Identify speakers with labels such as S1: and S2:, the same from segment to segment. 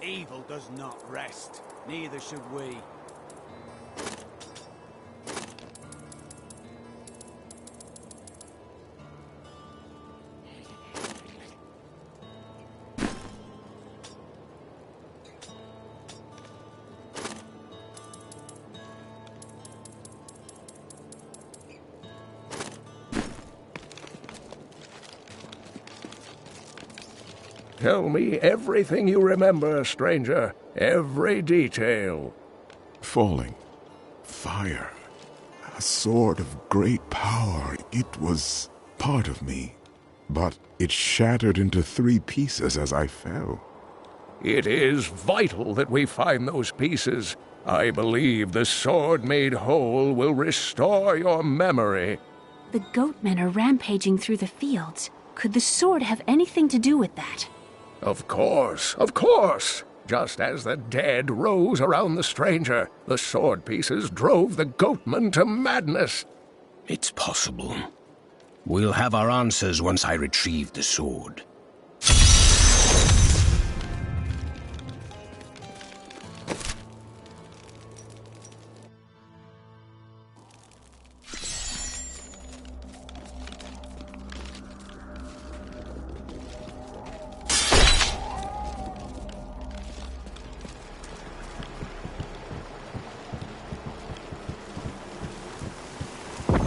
S1: Evil does not rest. Neither should we.
S2: Tell me everything you remember, stranger. Every detail.
S3: Falling. Fire. A sword of great power. It was part of me. But it shattered into 3 pieces as I fell.
S2: It is vital that we find those pieces. I believe the sword made whole will restore your memory.
S4: The goatmen are rampaging through the fields. Could the sword have anything to do with that?
S2: Of course, of course! Just as the dead rose around the stranger, the sword pieces drove the goatmen to madness.
S5: It's possible. We'll have our answers once I retrieve the sword.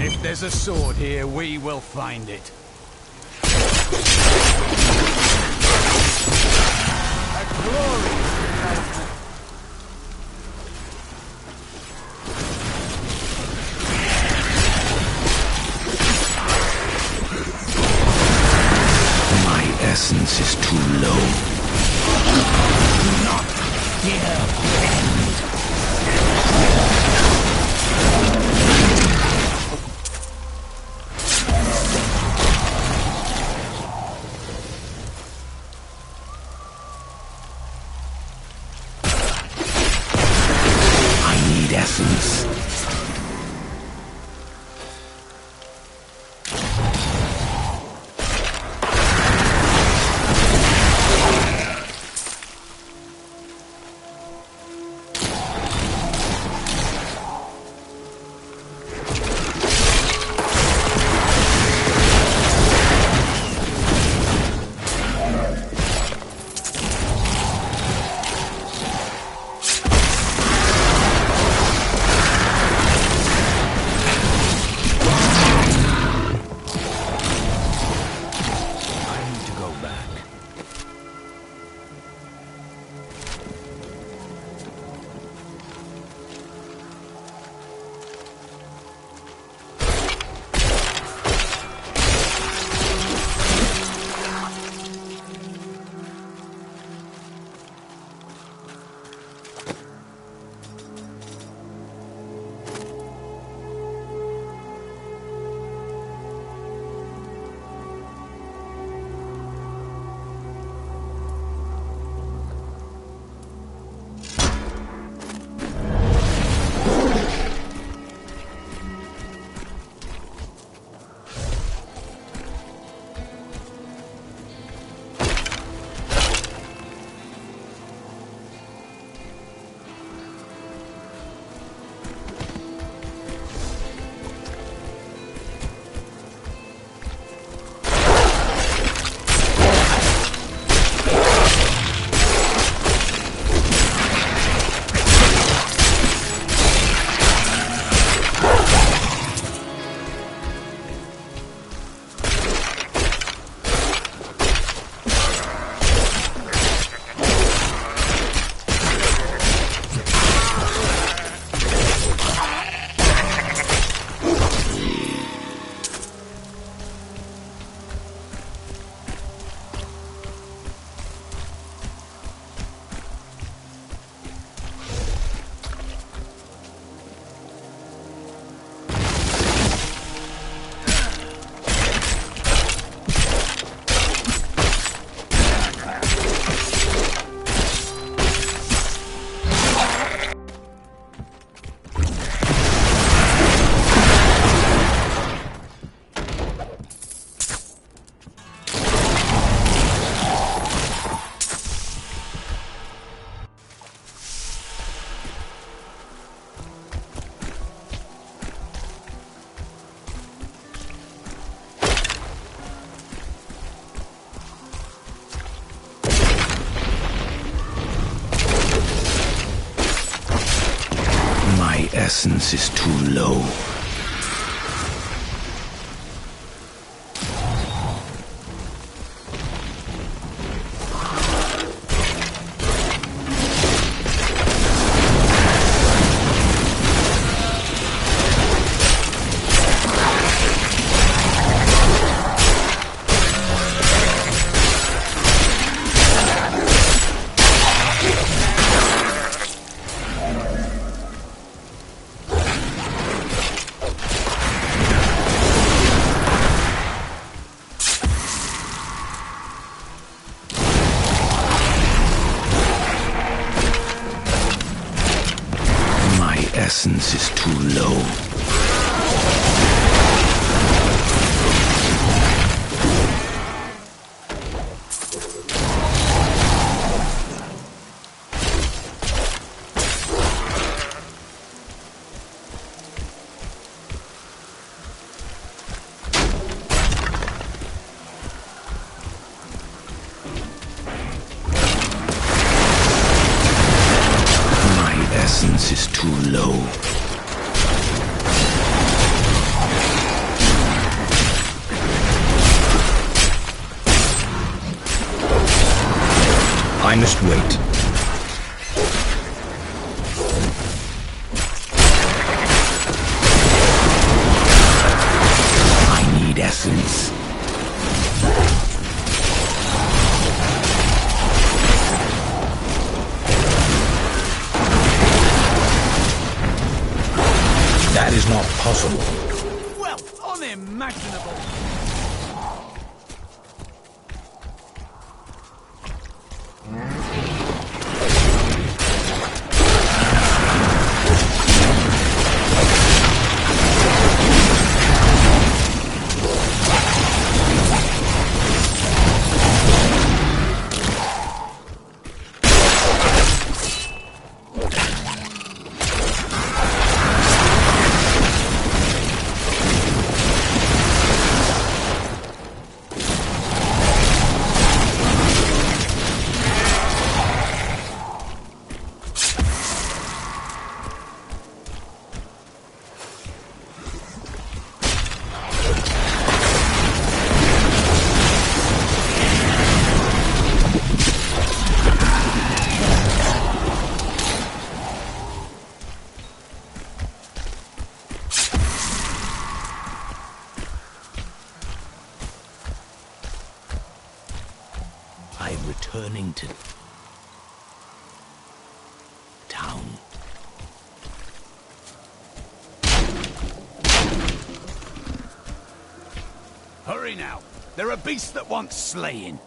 S1: If there's a sword here, we will find it. A glorious development.
S5: My essence is too low. Not here, end. Essence. essence is too low. Essence is too low. Essence is too low. I must wait. I need essence. That is not possible.
S1: Well, unimaginable. I'm returning to town. Hurry now. There are beasts that want slaying.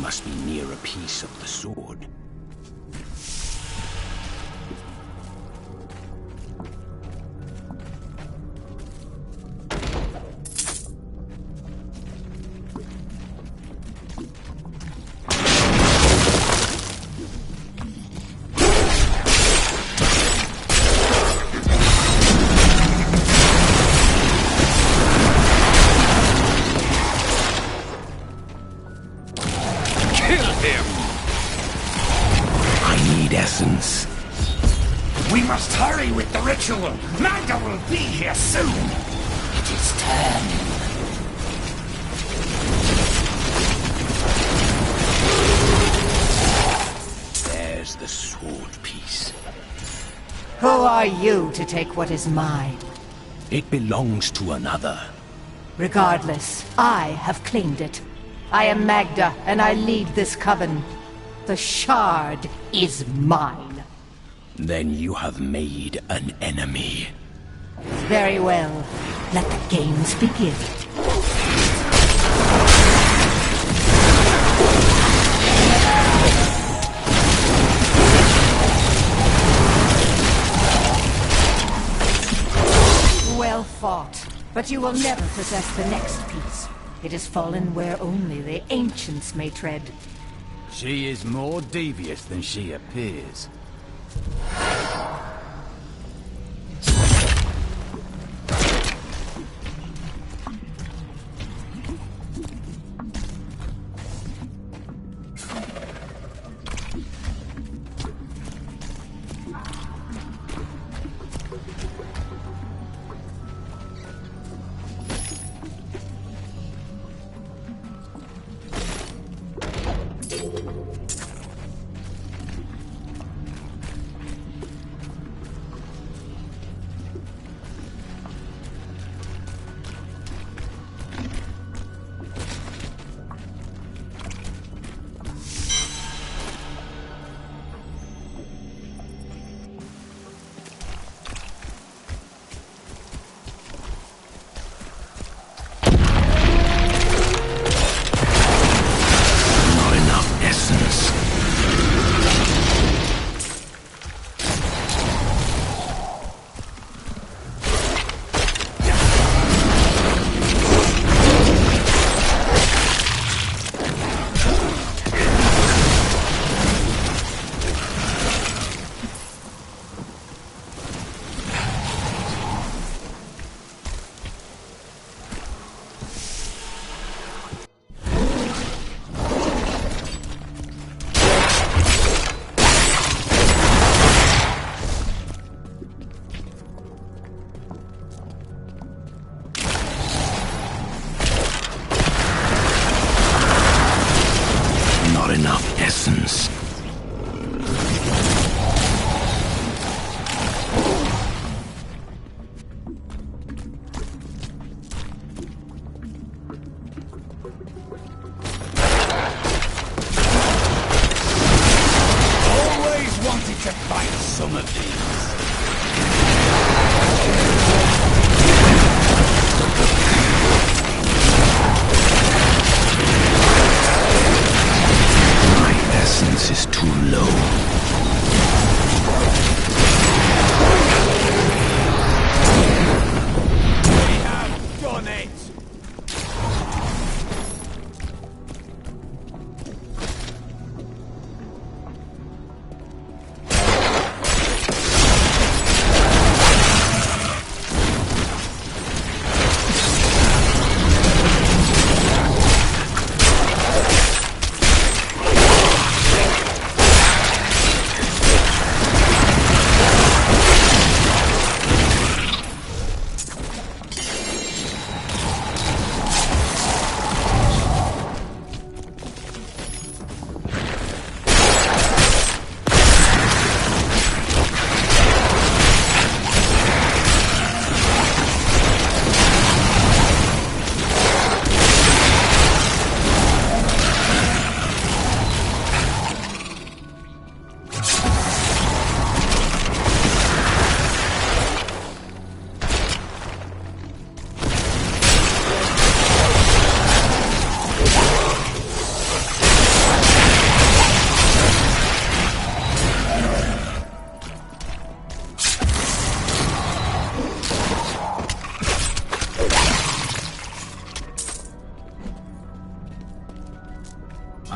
S5: must be near a piece of the sword. Essence.
S6: We must hurry with the ritual. Magda will be here soon. It is turning.
S5: There's the sword piece.
S7: Who are you to take what is mine?
S5: It belongs to another.
S7: Regardless, I have claimed it. I am Magda, and I lead this coven. The shard is mine.
S5: Then you have made an enemy.
S7: Very well. Let the games begin. Well fought, but you will never possess the next piece. It has fallen where only the ancients may tread.
S1: She is more devious than she appears.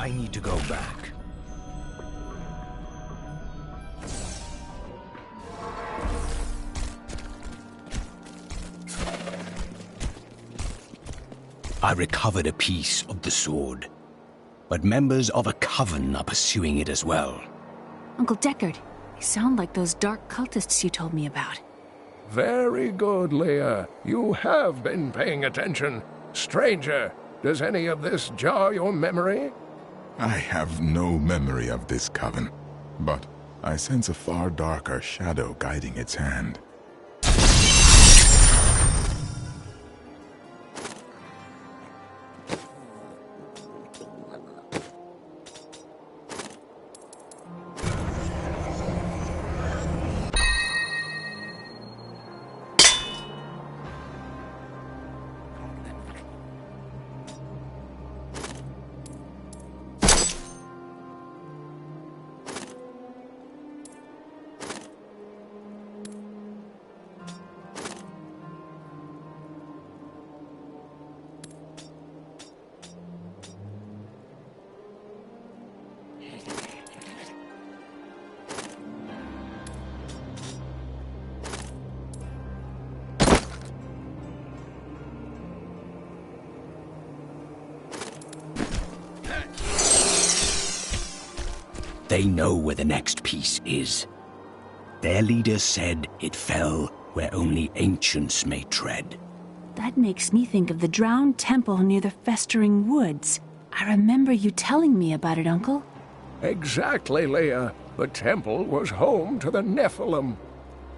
S5: I need to go back. I recovered a piece of the sword, but members of a coven are pursuing it as well.
S4: Uncle Deckard, you sound like those dark cultists you told me about.
S2: Very good, Leah. You have been paying attention. Stranger, does any of this jar your memory?
S3: I have no memory of this coven, but I sense a far darker shadow guiding its hand.
S5: They know where the next piece is. Their leader said it fell where only ancients may tread.
S4: That makes me think of the drowned temple near the festering woods. I remember you telling me about it, Uncle.
S2: Exactly, Leah. The temple was home to the Nephilim.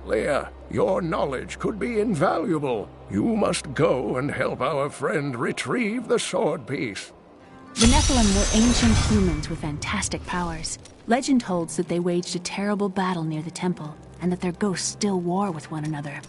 S2: Leah, your knowledge could be invaluable. You must go and help our friend retrieve the sword piece.
S4: The Nephilim were ancient humans with fantastic powers. Legend holds that they waged a terrible battle near the temple, and that their ghosts still war with one another.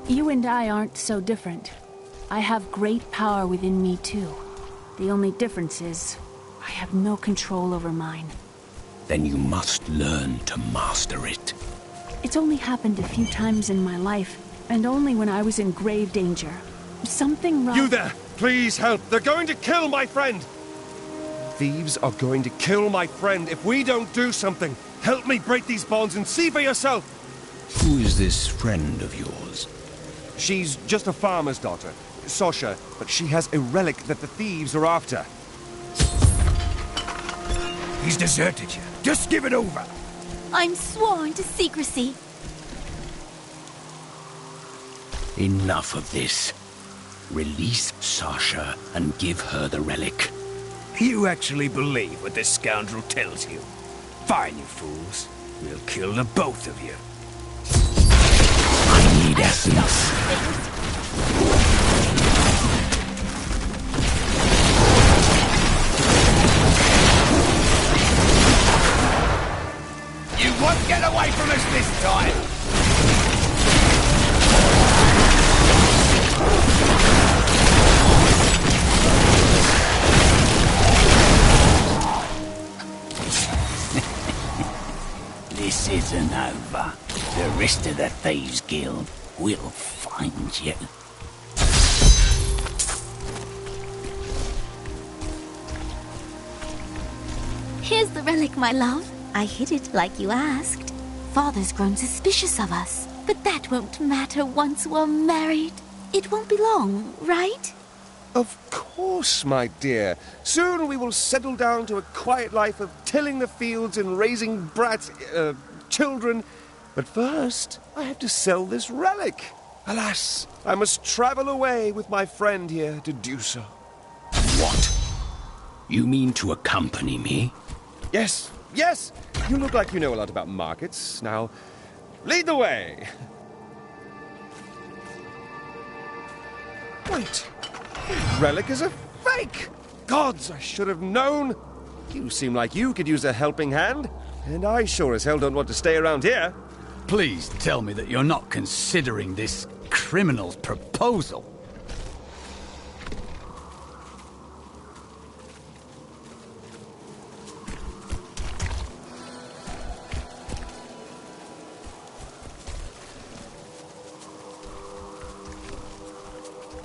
S4: You and I aren't so different. I have great power within me too. The only difference is, I have no control over mine.
S5: Then you must learn to master it.
S4: It's only happened a few times in my life, and only when I was in grave danger. Something wrong.
S8: You there! Please help! They're going to kill my friend! Thieves are going to kill my friend if we don't do something. Help me break these bonds and see for yourself!
S5: Who is this friend of yours?
S8: She's just a farmer's daughter, Sasha, but she has a relic that the thieves are after.
S1: He's deserted you. Just give it over.
S9: I'm sworn to secrecy.
S5: Enough of this. Release Sasha and give her the relic.
S1: You actually believe what this scoundrel tells you? Fine, you fools. We'll kill the both of you.
S5: I need essence.
S1: You won't get away from us this time!
S5: This isn't over. The rest of the Thieves Guild will find you.
S9: Here's the relic, my love. I hid it like you asked. Father's grown suspicious of us, but that won't matter once we're married. It won't be long, right?
S8: Of course, my dear. Soon we will settle down to a quiet life of tilling the fields and raising children. But first, I have to sell this relic. Alas, I must travel away with my friend here to do so.
S5: What? You mean to accompany me?
S8: Yes, yes! You look like you know a lot about markets. Now, lead the way! Wait! The relic is a fake! Gods, I should have known! You seem like you could use a helping hand, and I sure as hell don't want to stay around here.
S1: Please tell me that you're not considering this criminal's proposal.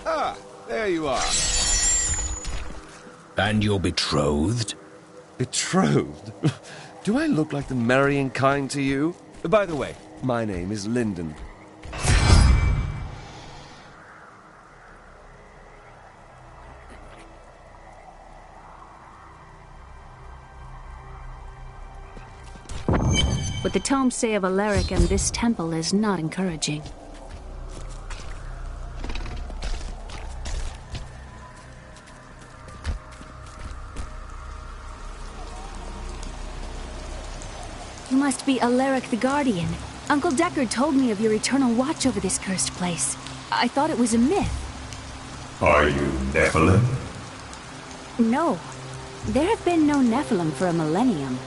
S8: Ah, there you are.
S5: And you're betrothed?
S8: Betrothed? Do I look like the marrying kind to you? By the way, my name is Lyndon.
S4: What the tomes say of Alaric and this temple is not encouraging. You must be Alaric the Guardian. Uncle Deckard told me of your eternal watch over this cursed place. I thought it was a myth.
S3: Are you Nephilim?
S4: No. There have been no Nephilim for a millennium.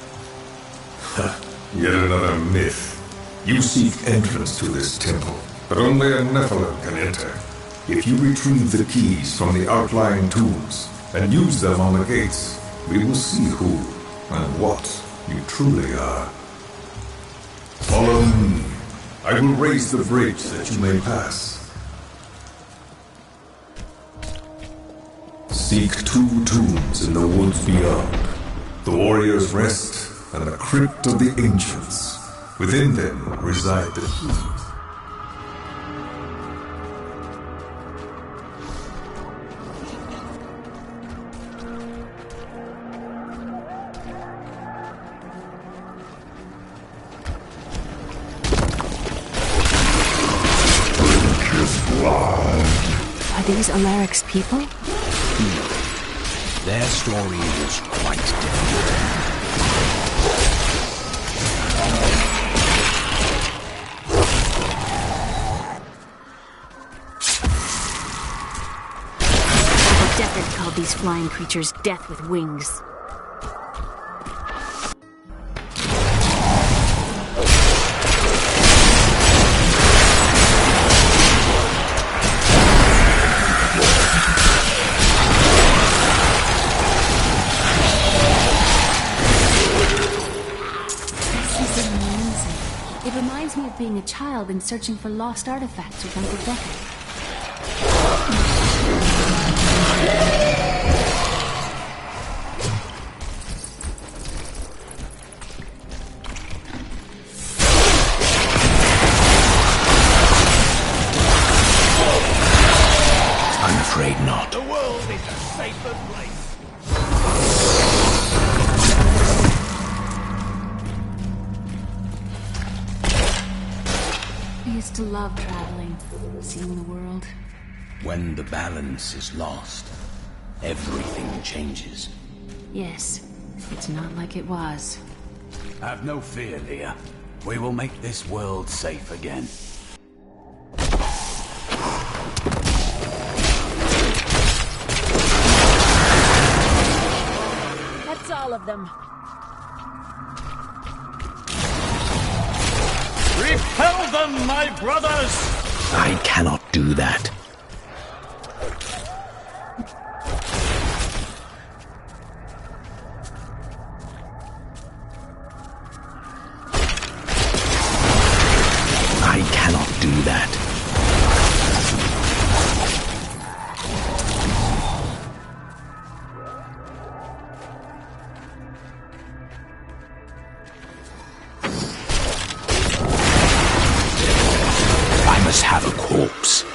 S3: Yet another myth. You seek entrance to this temple, but only a Nephilim can enter. If you retrieve the keys from the outlying tombs and use them on the gates, we will see who and what you truly are. Follow me. I will raise the bridge that you may pass. Seek 2 tombs in the woods beyond. The warrior's rest and the crypt of the ancients. Within them reside the keys.
S4: Are these Alaric's people?
S5: Their story is quite different.
S4: Deckard called these flying creatures death with wings. It reminds me of being a child and searching for lost artifacts with Uncle Decker.
S5: I'm afraid not.
S1: The world is a safer place.
S4: I used to love traveling, seeing the world.
S5: When the balance is lost, everything changes.
S4: Yes, it's not like it was.
S10: Have no fear, Leah. We will make this world safe again.
S4: That's all of them.
S1: Repel them, my brothers!
S5: I cannot do that. I cannot do that. I must have a corpse.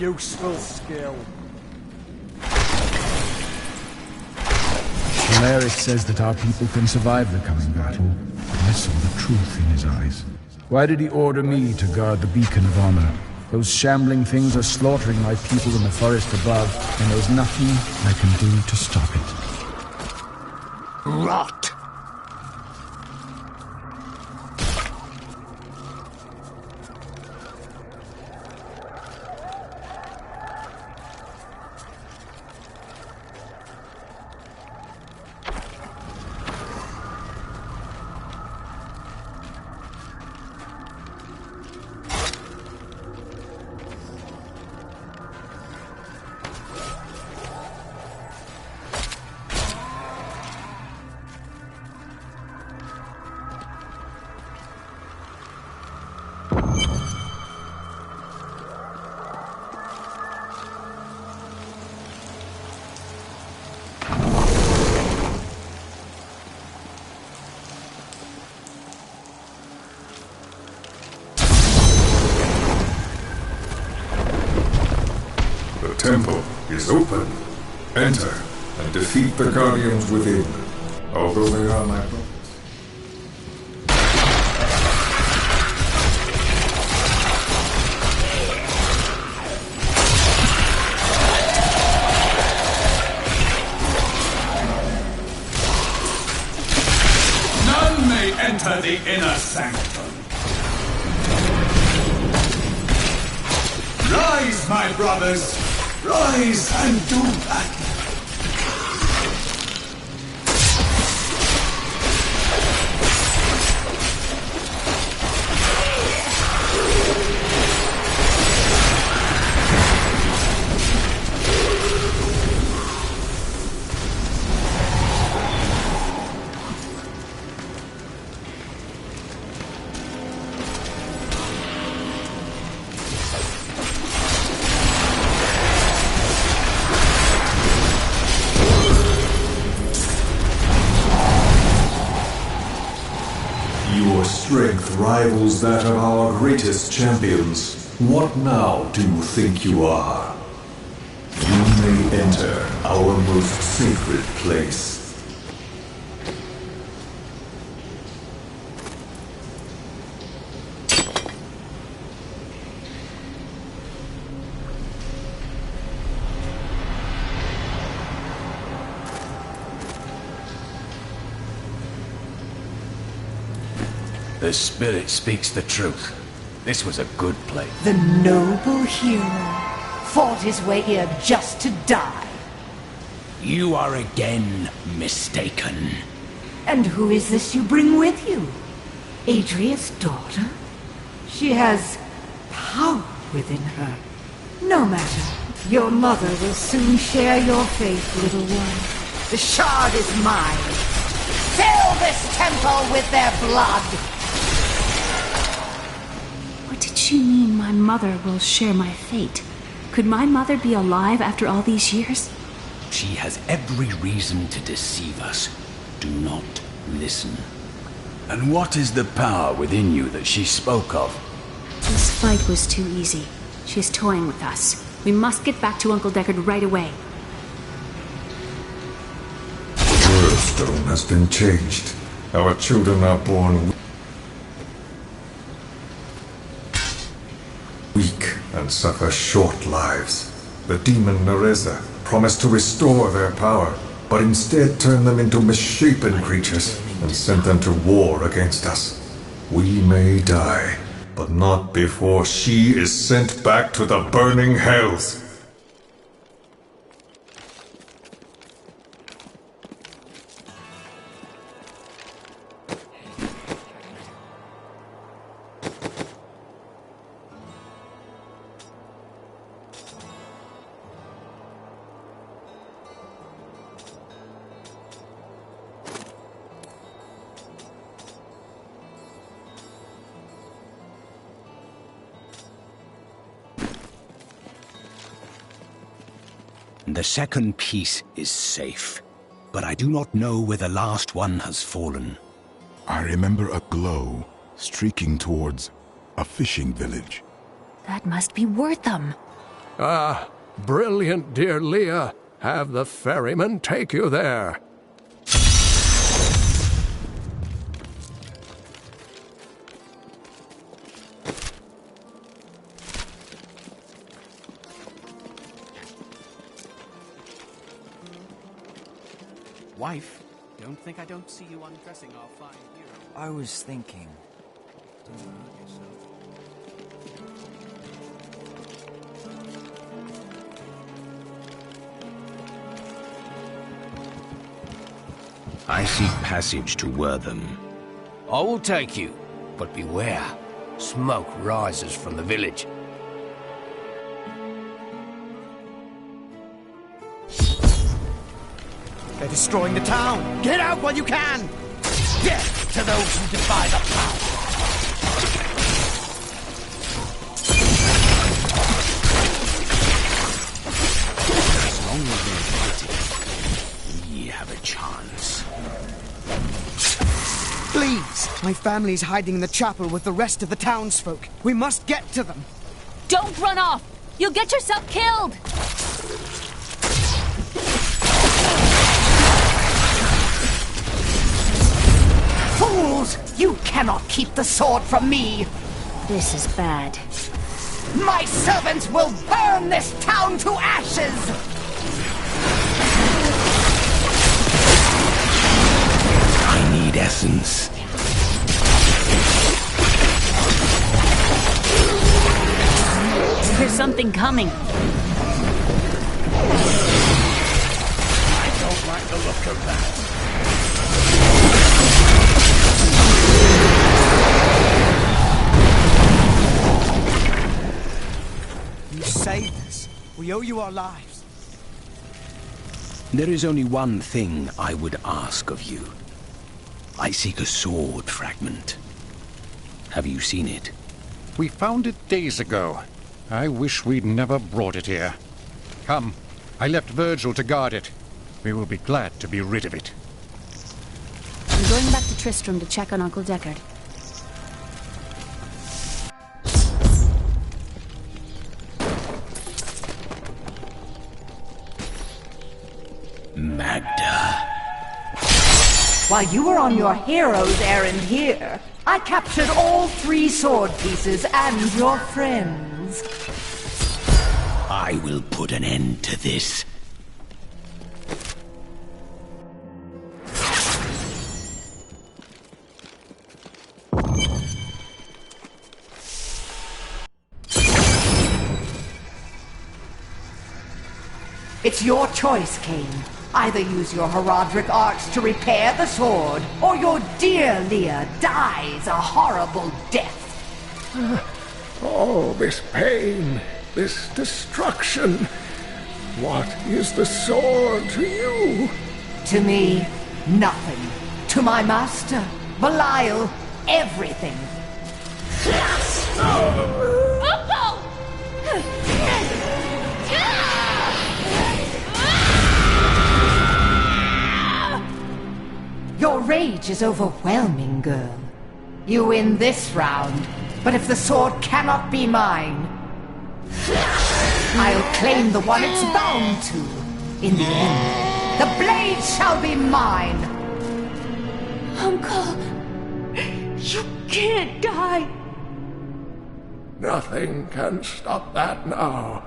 S1: Useful skill.
S11: Cleric says that our people can survive the coming battle. I saw the truth in his eyes. Why did he order me to guard the beacon of honor? Those shambling things are slaughtering my people in the forest above, and there's nothing I can do to stop it.
S2: Rot!
S12: open. Enter and defeat the guardians within, although they are my brothers.
S10: None may enter the inner sanctum. Rise, my brothers! Rise and do battle!
S12: Your strength rivals that of our greatest champions. What now do you think you are? You may enter our most sacred place.
S10: The spirit speaks the truth. This was a good place.
S7: The noble hero fought his way here just to die.
S5: You are again mistaken.
S7: And who is this you bring with you? Adria's daughter? She has power within her. No matter. Your mother will soon share your fate, little one. The shard is mine. Fill this temple with their blood!
S4: What did she mean my mother will share my fate? Could my mother be alive after all these years?
S5: She has every reason to deceive us. Do not listen.
S10: And what is the power within you that she spoke of?
S4: This fight was too easy. She is toying with us. We must get back to Uncle Deckard right away.
S12: The world stone has been changed. Our children are born weak and suffer short lives. The demon Nereza promised to restore their power, but instead turned them into misshapen creatures and sent them to war against us. We may die, but not before she is sent back to the burning hells.
S5: The second piece is safe, but I do not know where the last one has fallen.
S3: I remember a glow streaking towards a fishing village.
S4: That must be Wortham.
S2: Ah, brilliant, dear Leah. Have the ferryman take you there.
S13: Wife, don't think I don't see you undressing our fine hero.
S14: I was thinking.
S13: Don't hurt yourself.
S5: I seek passage to Wortham.
S1: I will take you, but beware. Smoke rises from the village.
S13: They're destroying the town! Get out while you can! Death to those who defy the power!
S5: As long as they're fighting, we have a chance.
S13: Please! My family's hiding in the chapel with the rest of the townsfolk. We must get to them!
S15: Don't run off! You'll get yourself killed!
S7: cannot keep the sword from me.
S4: This is bad.
S7: My servants will burn this town to ashes!
S5: I need essence.
S4: There's something coming.
S2: I don't like the look of that.
S13: You saved us. We owe you our lives.
S5: There is only one thing I would ask of you. I seek a sword fragment. Have you seen it?
S14: We found it days ago. I wish we'd never brought it here. Come, I left Virgil to guard it. We will be glad to be rid of it.
S4: I'm going back to Tristram to check on Uncle Deckard.
S5: Magda.
S7: While you were on your hero's errand here, I captured all 3 sword pieces and your friends.
S5: I will put an end to this.
S7: It's your choice, Cain. Either use your Herodric arts to repair the sword, or your dear Leah dies a horrible death.
S2: Oh, this pain, this destruction. What is the sword to you?
S7: To me, nothing. To my master, Belial, everything. Your rage is overwhelming, girl. You win this round, but if the sword cannot be mine, I'll claim the one it's bound to. In the end, the blade shall be mine.
S4: Uncle, you can't die.
S2: Nothing can stop that now.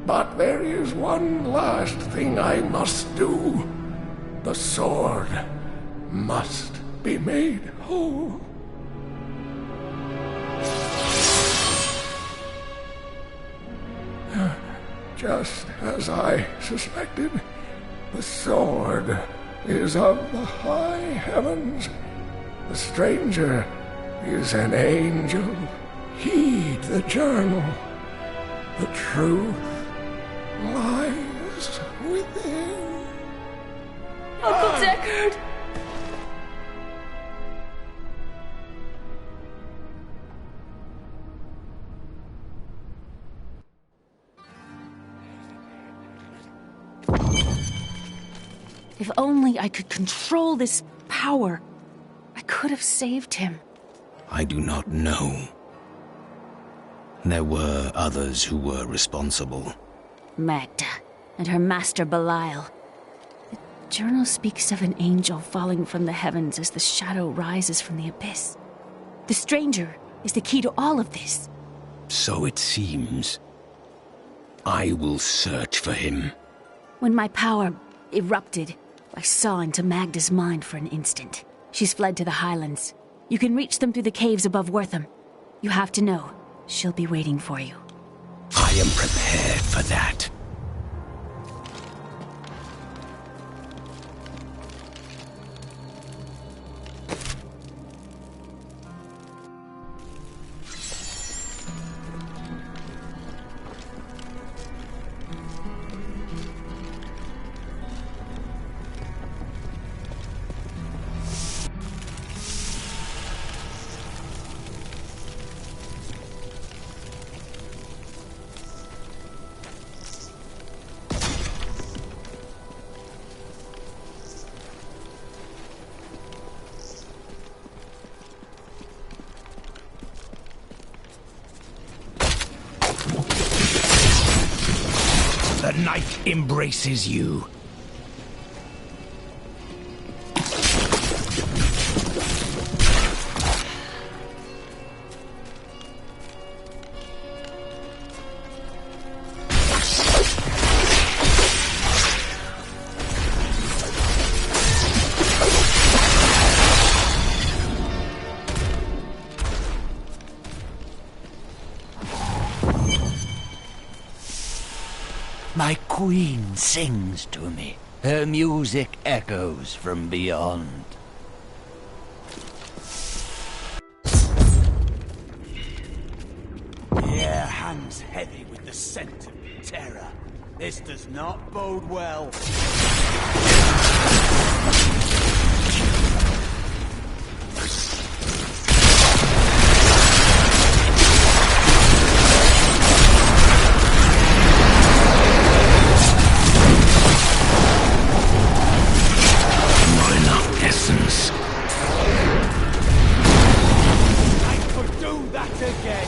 S2: But there is one last thing I must do. The sword must be made whole. Just as I suspected, the sword is of the high heavens. The stranger is an angel. Heed the journal. The truth lies within.
S4: Uncle Deckard! If only I could control this power, I could have saved him.
S5: I do not know. There were others who were responsible.
S4: Magda and her master Belial. The journal speaks of an angel falling from the heavens as the shadow rises from the abyss. The stranger is the key to all of this.
S5: So it seems. I will search for him.
S4: When my power erupted, I saw into Magda's mind for an instant. She's fled to the highlands. You can reach them through the caves above Wortham. You have to know, she'll be waiting for you.
S5: I am prepared for that. The night embraces you.
S15: queen sings to me. Her music echoes from beyond.
S10: The air hangs heavy with the scent of terror. This does not bode well.
S5: Not enough essence.
S10: I could do that again.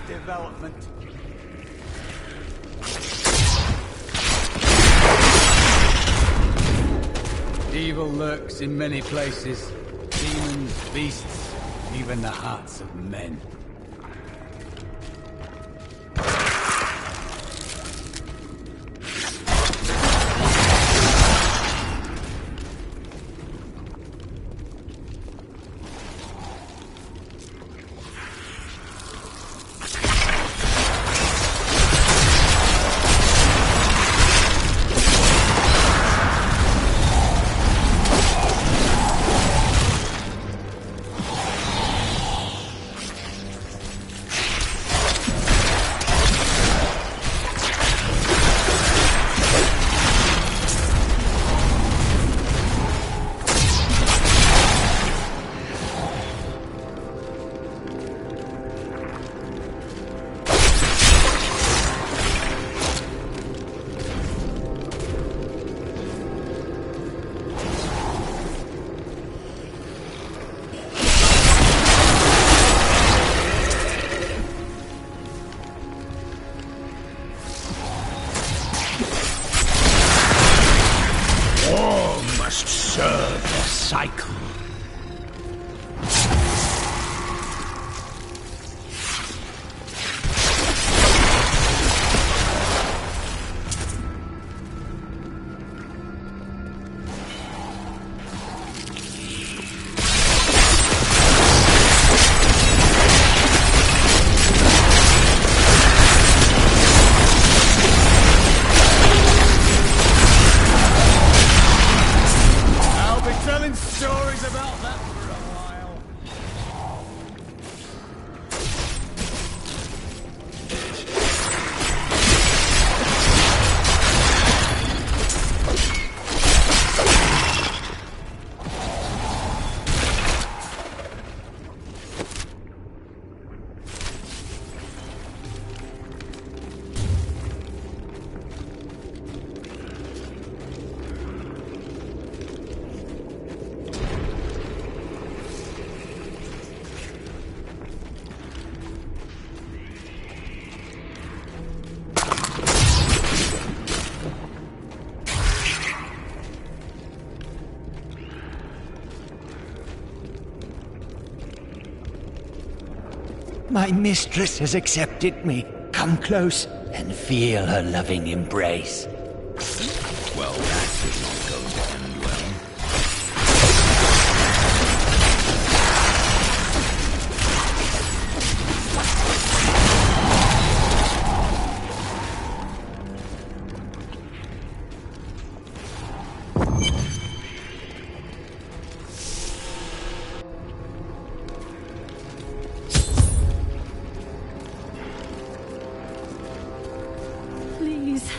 S10: Development. Evil lurks in many places. Demons, beasts, even the hearts of men.
S5: Serve the cycle.
S10: Stories about that for a while.
S15: My mistress has accepted me. Come close and feel her loving embrace.
S5: Well, that did not go down well.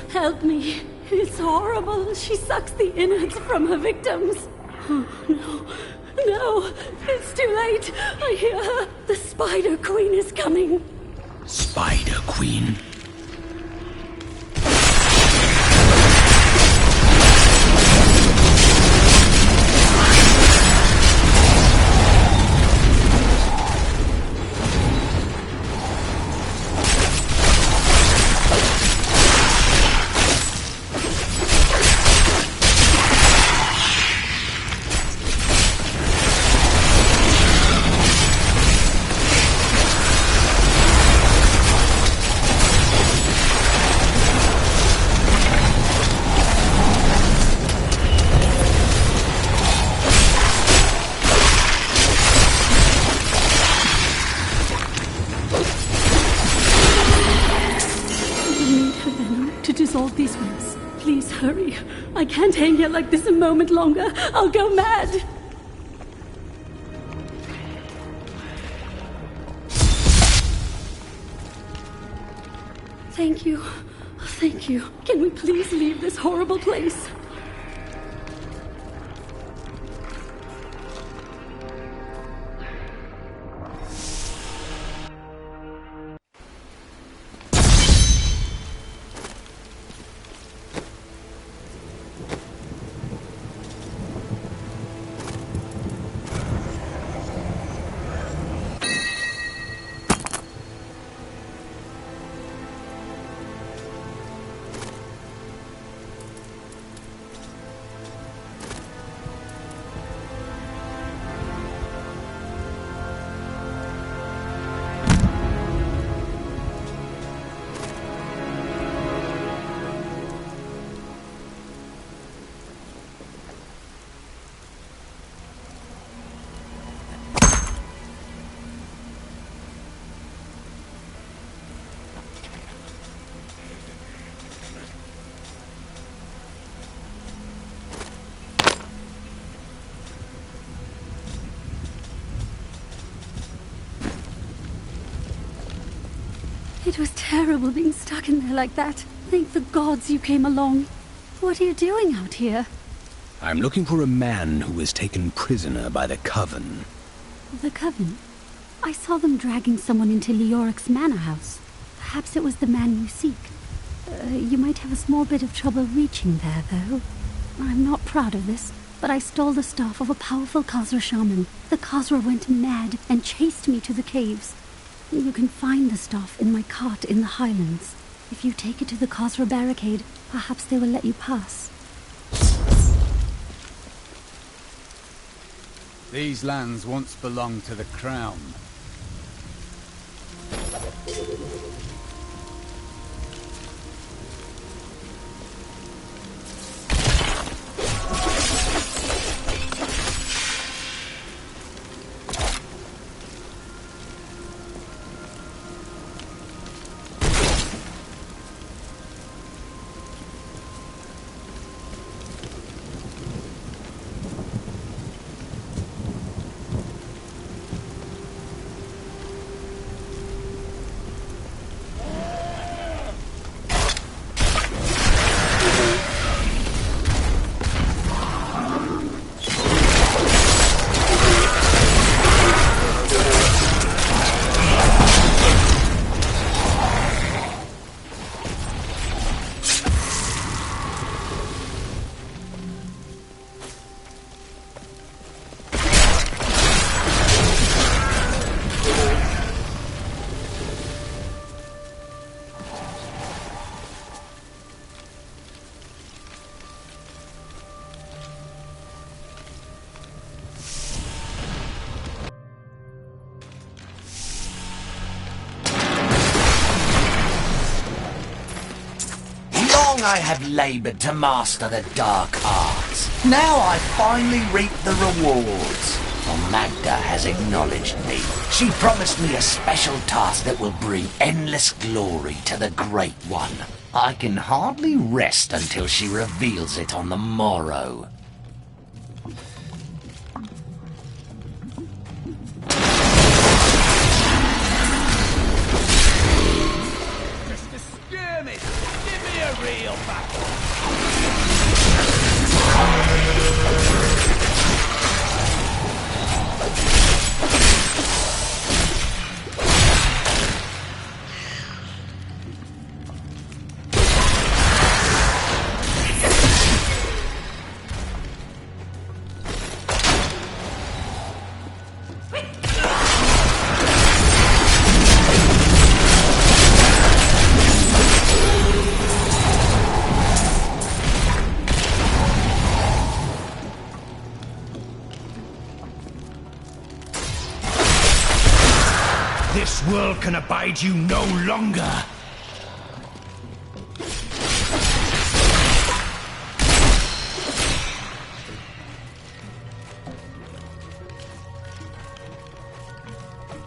S4: Help me. It's horrible. She sucks the innards from her victims. Oh, no. No. It's too late. I hear her. The Spider Queen is coming.
S5: Spider Queen?
S4: These ones. Please hurry. I can't hang here like this a moment longer. I'll go mad. Thank you. Thank you. Can we please leave this horrible place? It was terrible being stuck in there like that. Thank the gods you came along. What are you doing out here?
S5: I'm looking for a man who was taken prisoner by the Coven.
S4: The Coven? I saw them dragging someone into Leoric's manor house. Perhaps it was the man you seek. You might have a small bit of trouble reaching there, though. I'm not proud of this, but I stole the staff of a powerful Khazra shaman. The Khazra went mad and chased me to the caves. You can find the staff in my cart in the highlands. If you take it to the Khazra barricade, perhaps they will let you pass.
S10: These lands once belonged to the Crown.
S6: I have laboured to master the dark arts. Now I finally reap the rewards. For Magda has acknowledged me. She promised me a special task that will bring endless glory to the Great One. I can hardly rest until she reveals it on the morrow.
S13: Real battle. This world can abide you no longer!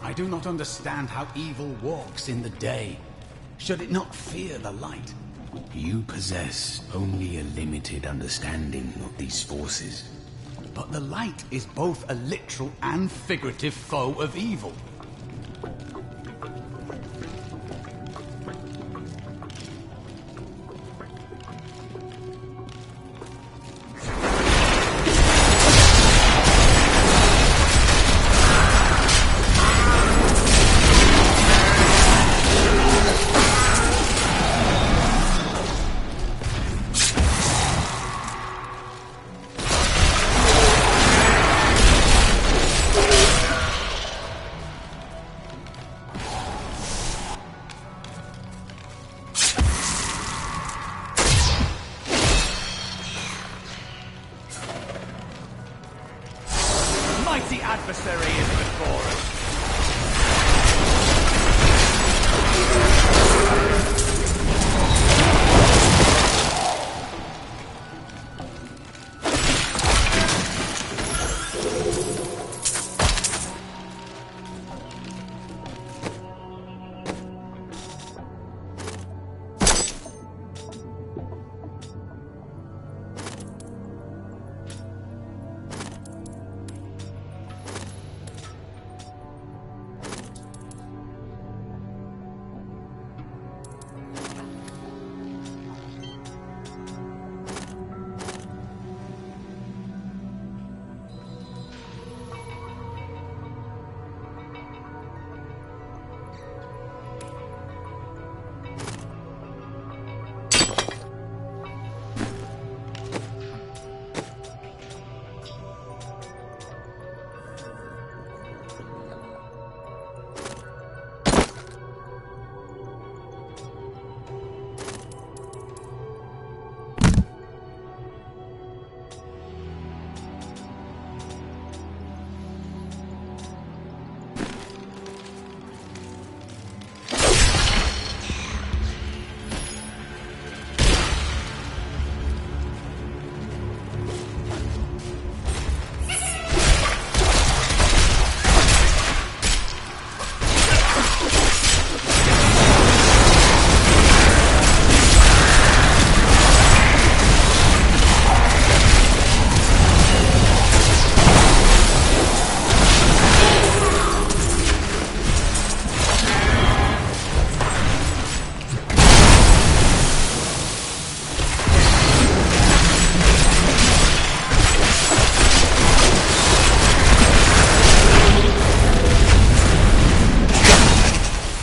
S13: I do not understand how evil walks in the day. Should it not fear the light?
S5: You possess only a limited understanding of these forces.
S10: But the light is both a literal and figurative foe of evil.
S13: Mighty adversary is before us.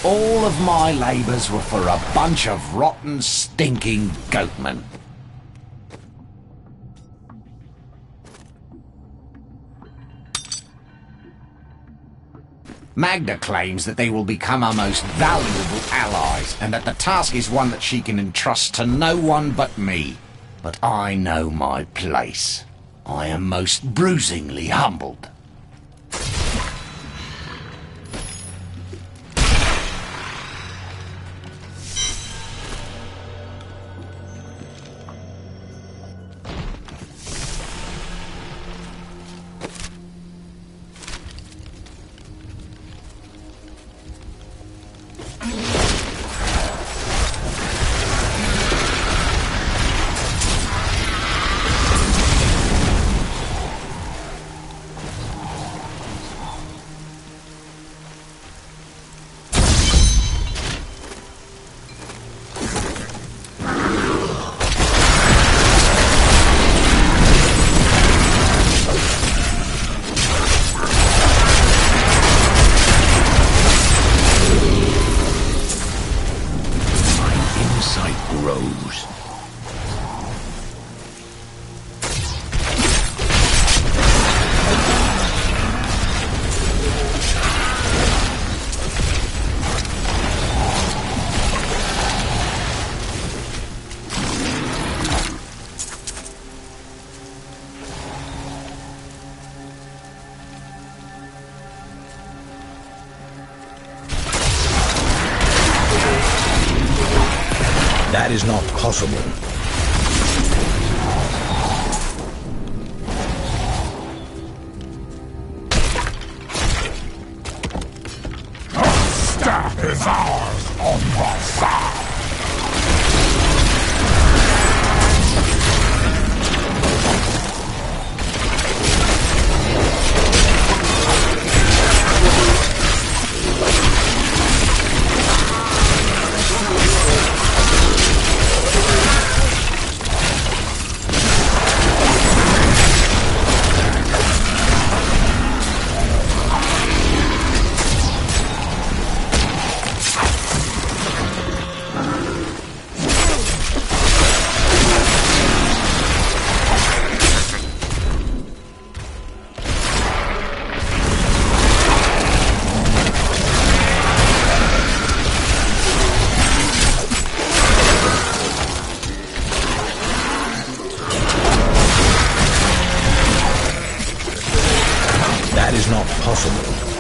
S6: All of my labours were for a bunch of rotten, stinking goatmen. Magda claims that they will become our most valuable allies, and that the task is one that she can entrust to no one but me. But I know my place. I am most bruisingly humbled.
S5: Grows. That is not possible.
S3: The staff is ours on the side.
S11: That is not possible.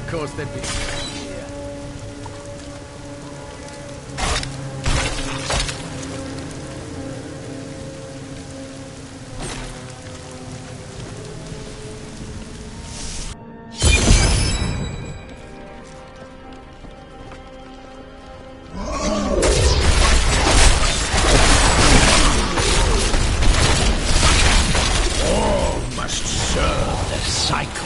S10: course they'd be here.
S15: All must serve the cycle.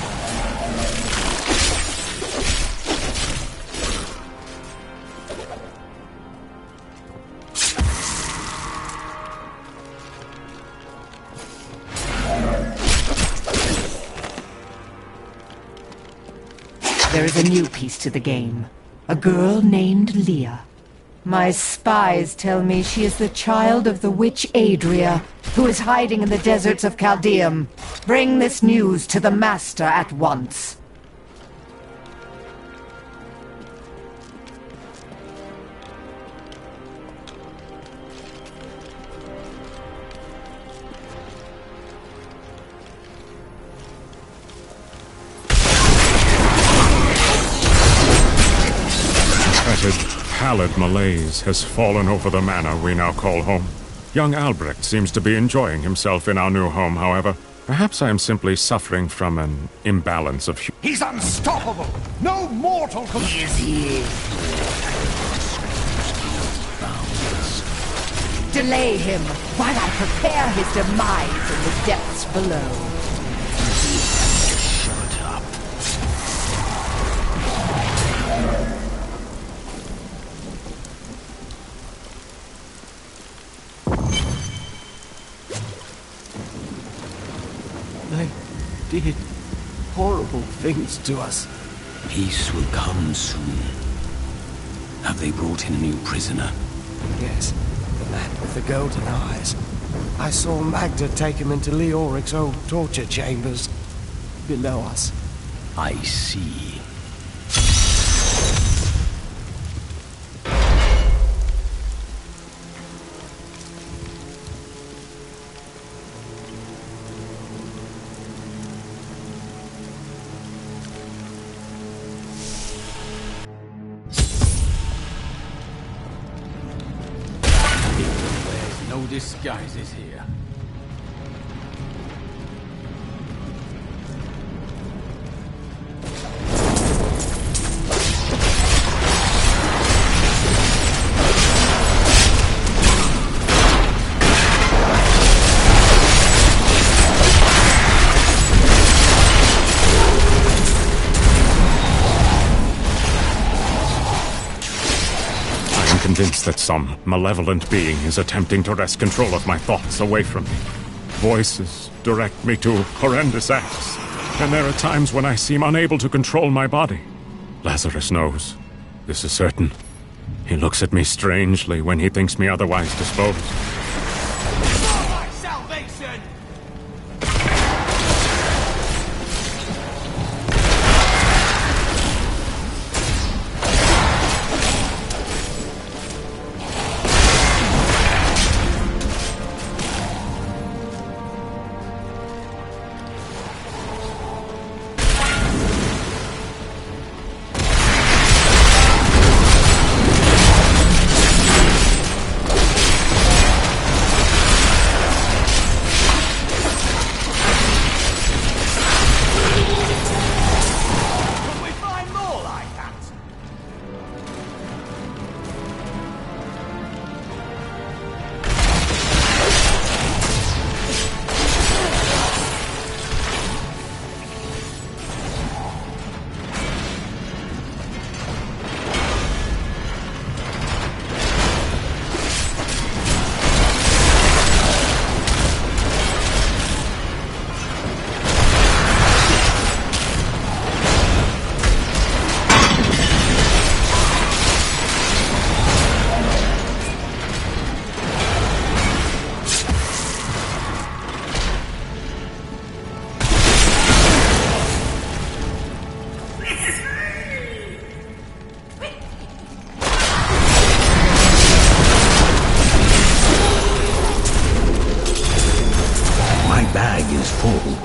S7: There is a new piece to the game. A girl named Leah. My spies tell me she is the child of the witch Adria, who is hiding in the deserts of Chaldeum. Bring this news to the Master at once.
S12: Pallid malaise has fallen over the manor we now call home. Young Albrecht seems to be enjoying himself in our new home, however. Perhaps I am simply suffering from an imbalance of...
S13: He's unstoppable! No mortal can...
S7: He is here. Delay him while I prepare his demise in the depths below.
S15: Shut up.
S8: They did horrible things to us.
S5: Peace will come soon. Have they brought in a new prisoner?
S8: Yes, the man with the golden eyes. I saw Magda take him into Leoric's old torture chambers below us.
S5: I see.
S10: No disguises here.
S12: Convinced that some malevolent being is attempting to wrest control of my thoughts away from me. Voices direct me to horrendous acts, and there are times when I seem unable to control my body. Lazarus knows. This is certain. He looks at me strangely when he thinks me otherwise disposed.
S13: My salvation!
S5: bag is full.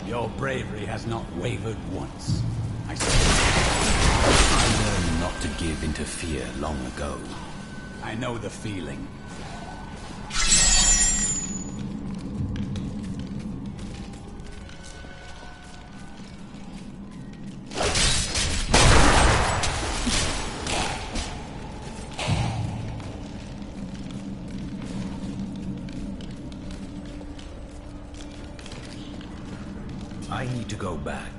S10: Your bravery has not wavered once. I
S5: learned not to give into fear long ago.
S10: I know the feeling.
S5: I need to go back.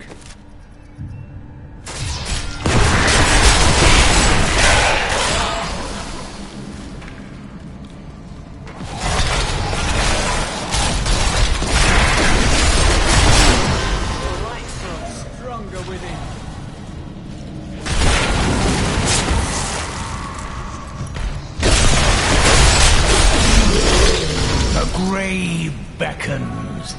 S10: Stronger within.
S15: The grave beckons.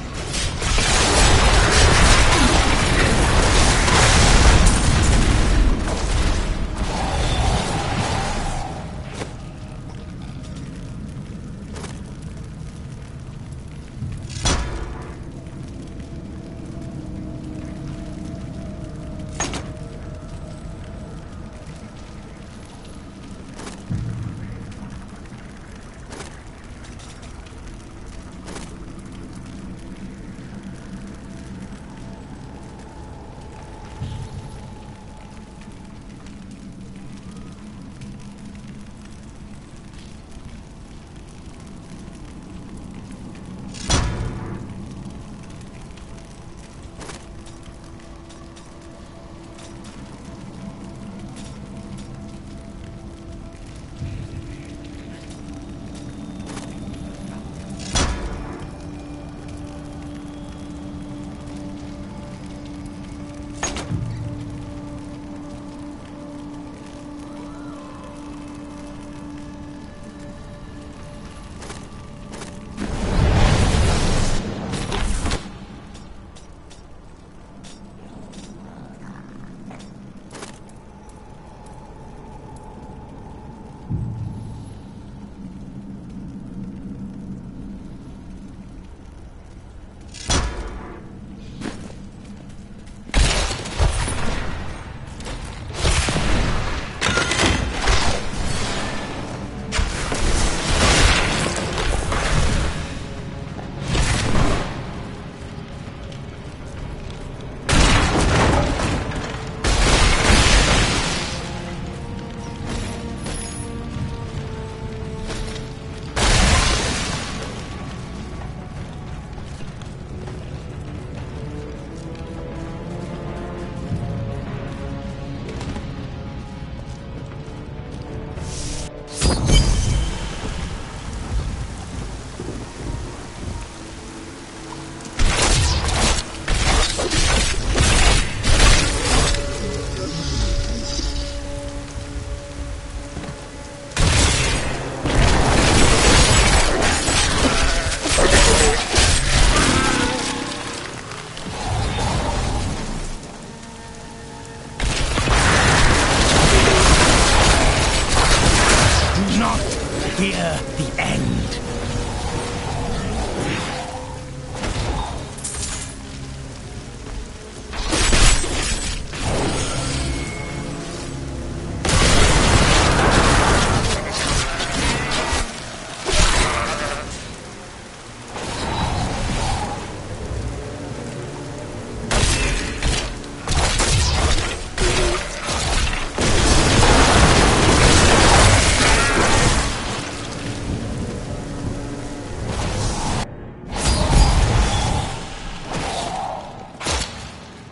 S15: Fear the end.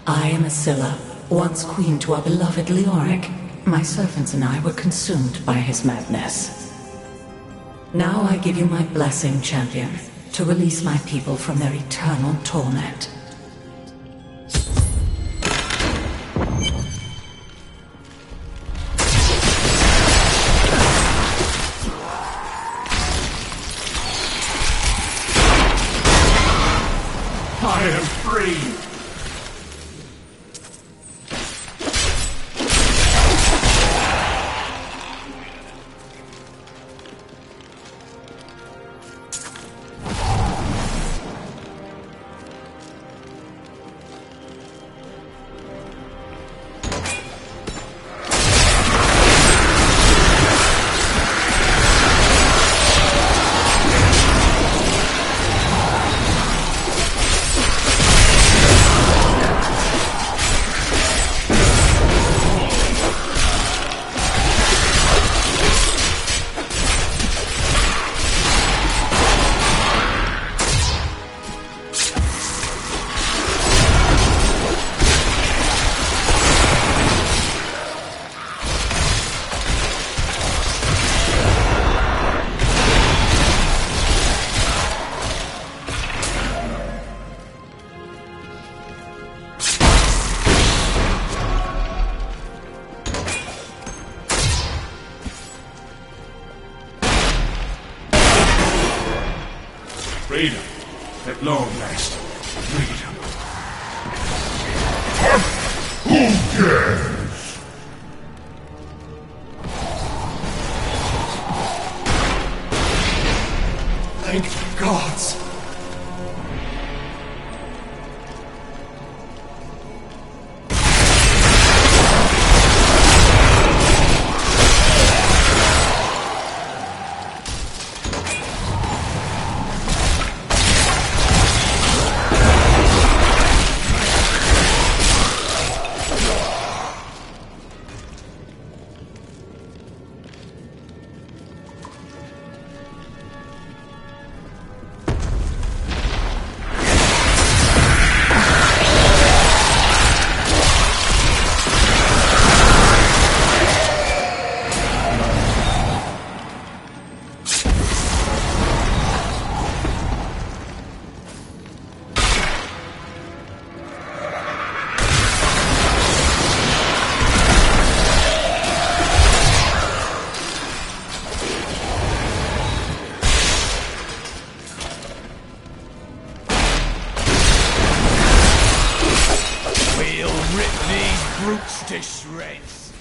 S7: I am Asilla, once queen to our beloved Leoric. My servants and I were consumed by his madness. Now I give you my blessing, champion, to release my people from their eternal torment.
S15: I am free!
S2: At long last, freedom.
S3: Who cares?
S2: Thank the gods.
S1: To shreds.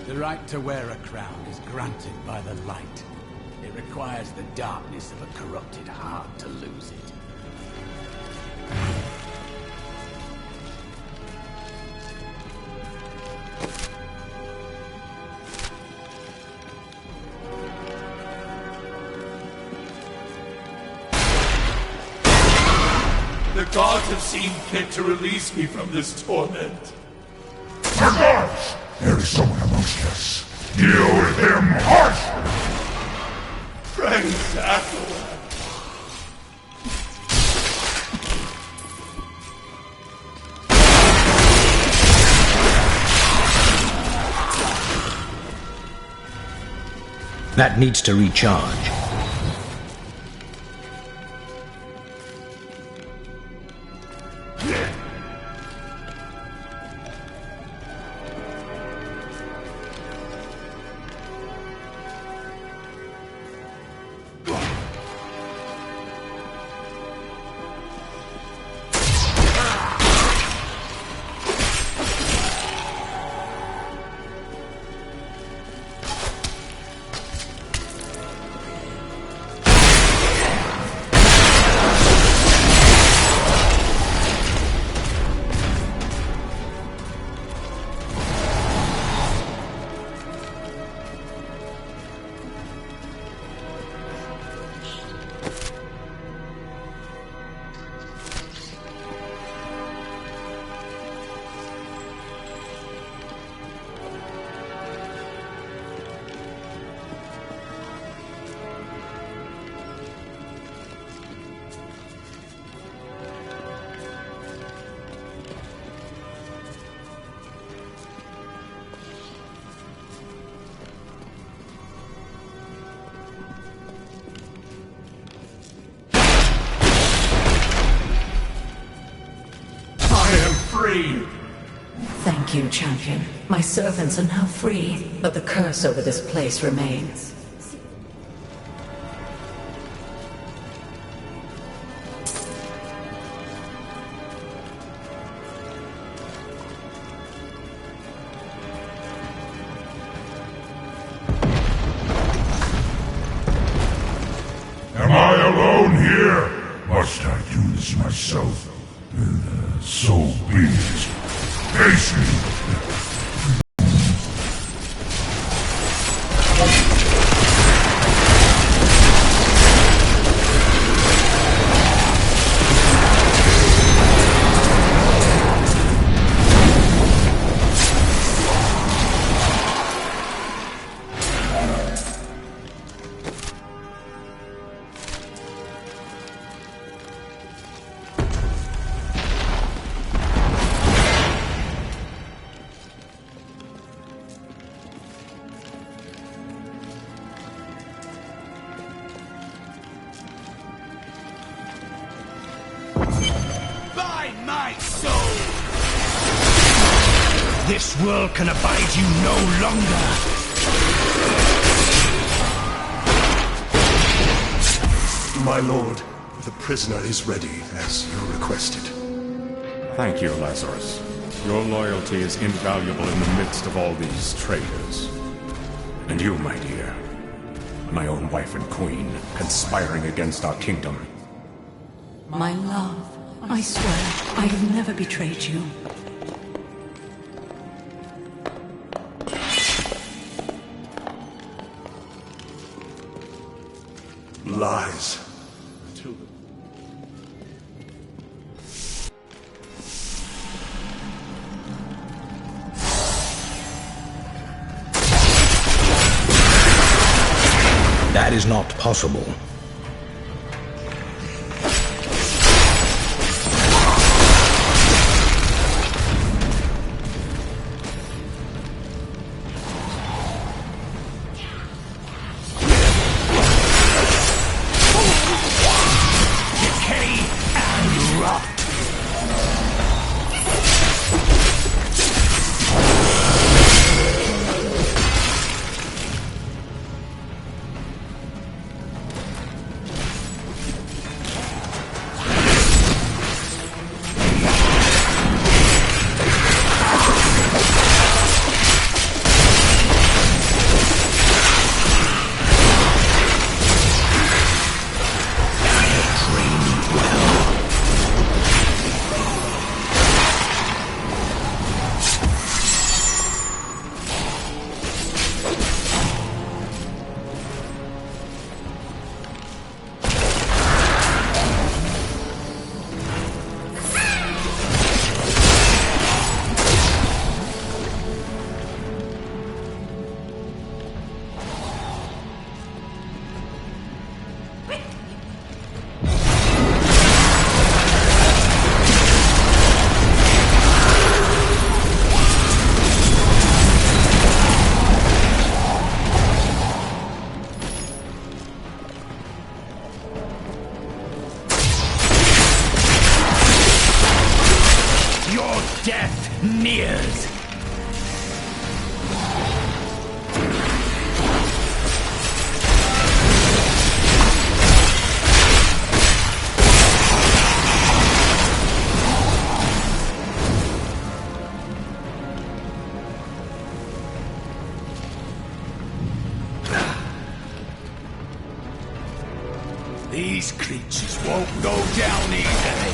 S10: The right to wear a crown is granted by the light. It requires the darkness of a corrupted heart to lose it.
S2: The gods have seen fit to release me from this torment.
S3: The gods! There is someone amongst us. Deal with him harshly!
S2: Friends, Aquila.
S5: That needs to recharge.
S7: Thank you, champion. My servants are now free, but the curse over this place remains.
S16: Am I alone here? Must I do this myself? So be it. Face me!
S13: This world can abide you no longer!
S17: My lord, the prisoner is ready, as you requested.
S18: Thank you, Lazarus. Your loyalty is invaluable in the midst of all these traitors. And you, my dear, my own wife and queen, conspiring against our kingdom.
S7: My love, I swear, I have never betrayed you.
S17: Lies.
S5: That is not possible.
S13: Death nears! These creatures won't go down easily!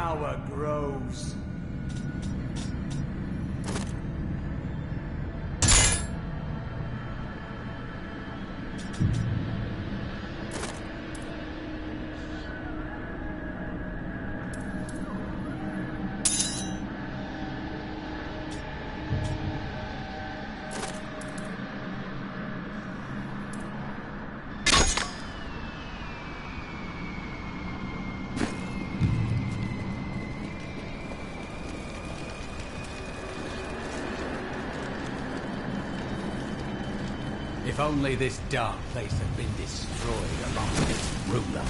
S10: power grows. If only this dark place had been destroyed along with its ruler.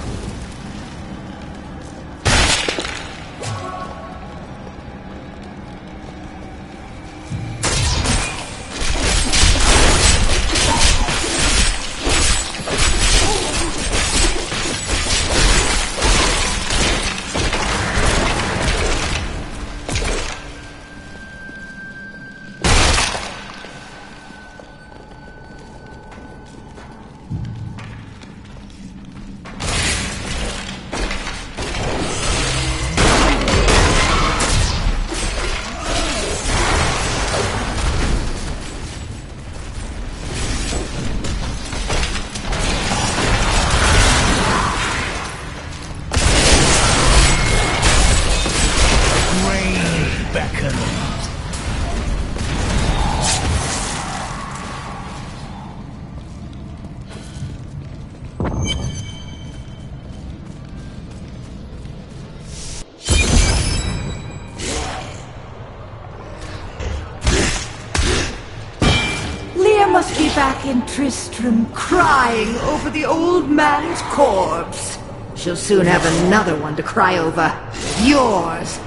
S7: Must be back in Tristram crying over the old man's corpse. She'll soon have another one to cry over. Yours.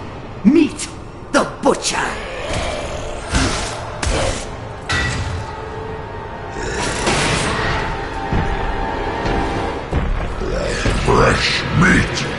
S7: Meet the butcher.
S16: Fresh meat.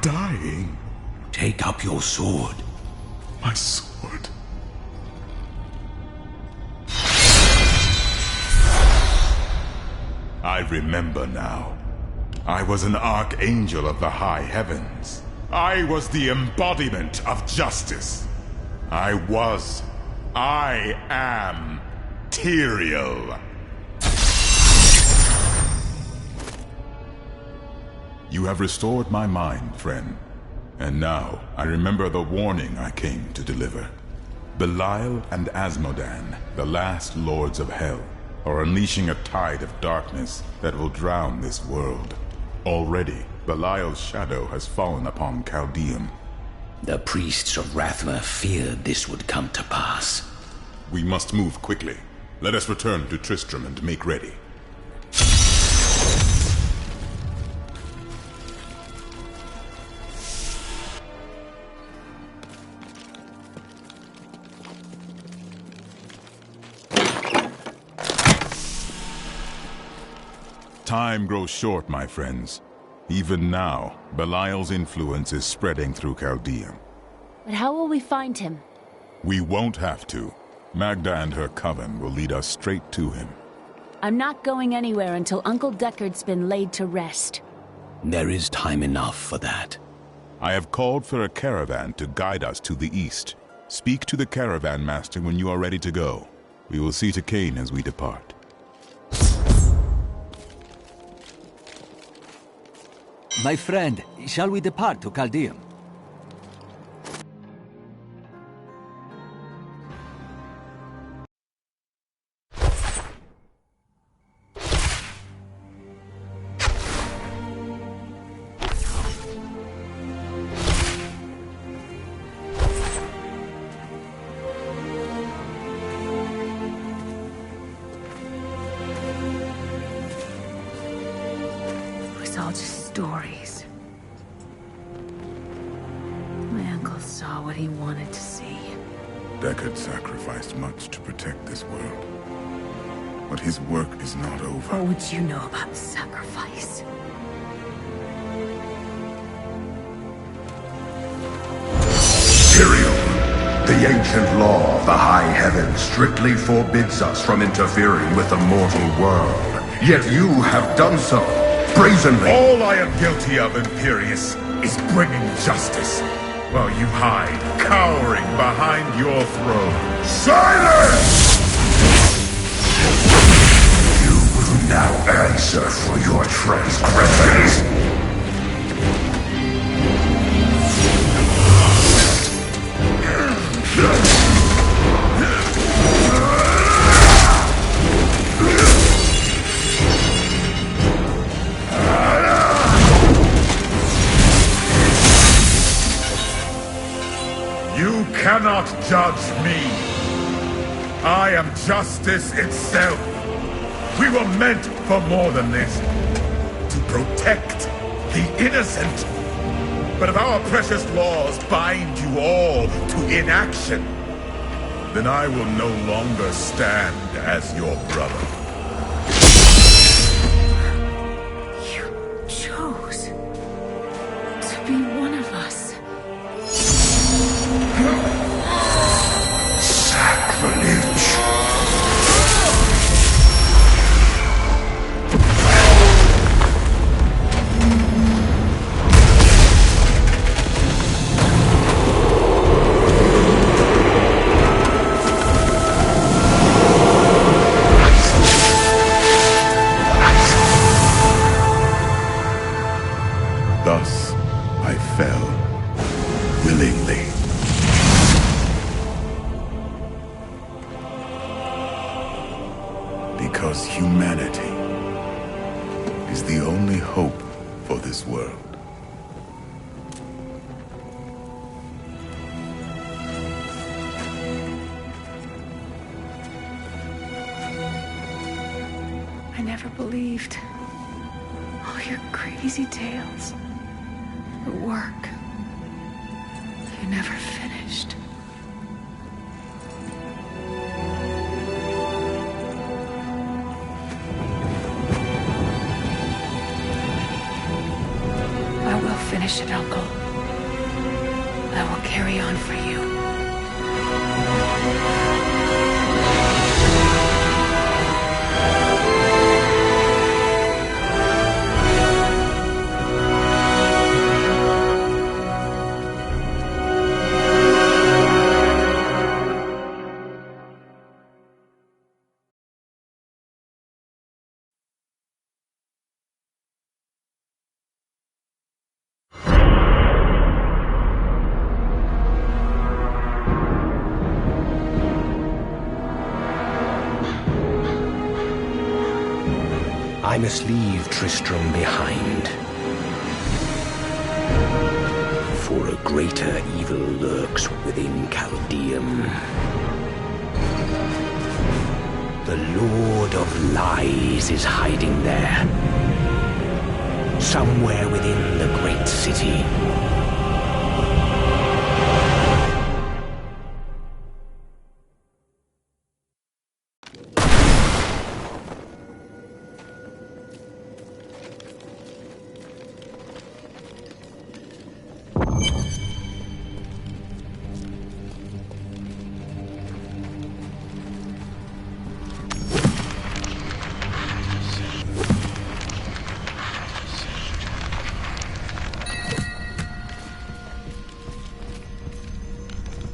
S3: Dying.
S5: Take up your sword.
S3: My sword. I remember now. I was an archangel of the high heavens. I was the embodiment of justice. I was
S16: I am Tyrael. You have restored my mind, friend. And now, I remember the warning I came to deliver. Belial and Asmodan, the last lords of Hell, are unleashing a tide of darkness that will drown this world. Already, Belial's shadow has fallen upon Caldeum.
S5: The priests of Rathma feared this would come to pass.
S16: We must move quickly. Let us return to Tristram and make ready. Time grows short, my friends. Even now, Belial's influence is spreading through Caldeum.
S4: But how will we find him?
S16: We won't have to. Magda and her coven will lead us straight to him.
S4: I'm not going anywhere until Uncle Deckard's been laid to rest.
S5: There is time enough for that.
S16: I have called for a caravan to guide us to the east. Speak to the caravan master when you are ready to go. We will see to Cain as we depart.
S19: My friend, shall we depart to Caldeum?
S4: It was all just stories. My uncle saw what he wanted to see.
S3: Deckard sacrificed much to protect this world. But his work is not over.
S4: What would you know about sacrifice?
S20: Tyrael, the ancient law of the high heavens strictly forbids us from interfering with the mortal world. Yet you have done so, brazenly.
S16: All I am guilty of, Imperius, is bringing justice, while you hide, cowering behind your throne.
S20: Silence! You will now answer for your transgressions.
S16: You cannot judge me. I am justice itself. We were meant for more than this. To protect the innocent. But if our precious laws bind you all to inaction, then I will no longer stand as your brother.
S4: You chose to be one of us.
S20: Sacrilege.
S3: Thus, I fell, willingly. Because humanity is the only hope for this world.
S4: I never believed all your crazy tales. The work. You never finished. I will finish it, Uncle. I will carry on for you.
S5: must leave Tristram behind. For a greater evil lurks within Chaldeum. The Lord of Lies is hiding there. Somewhere within the great city.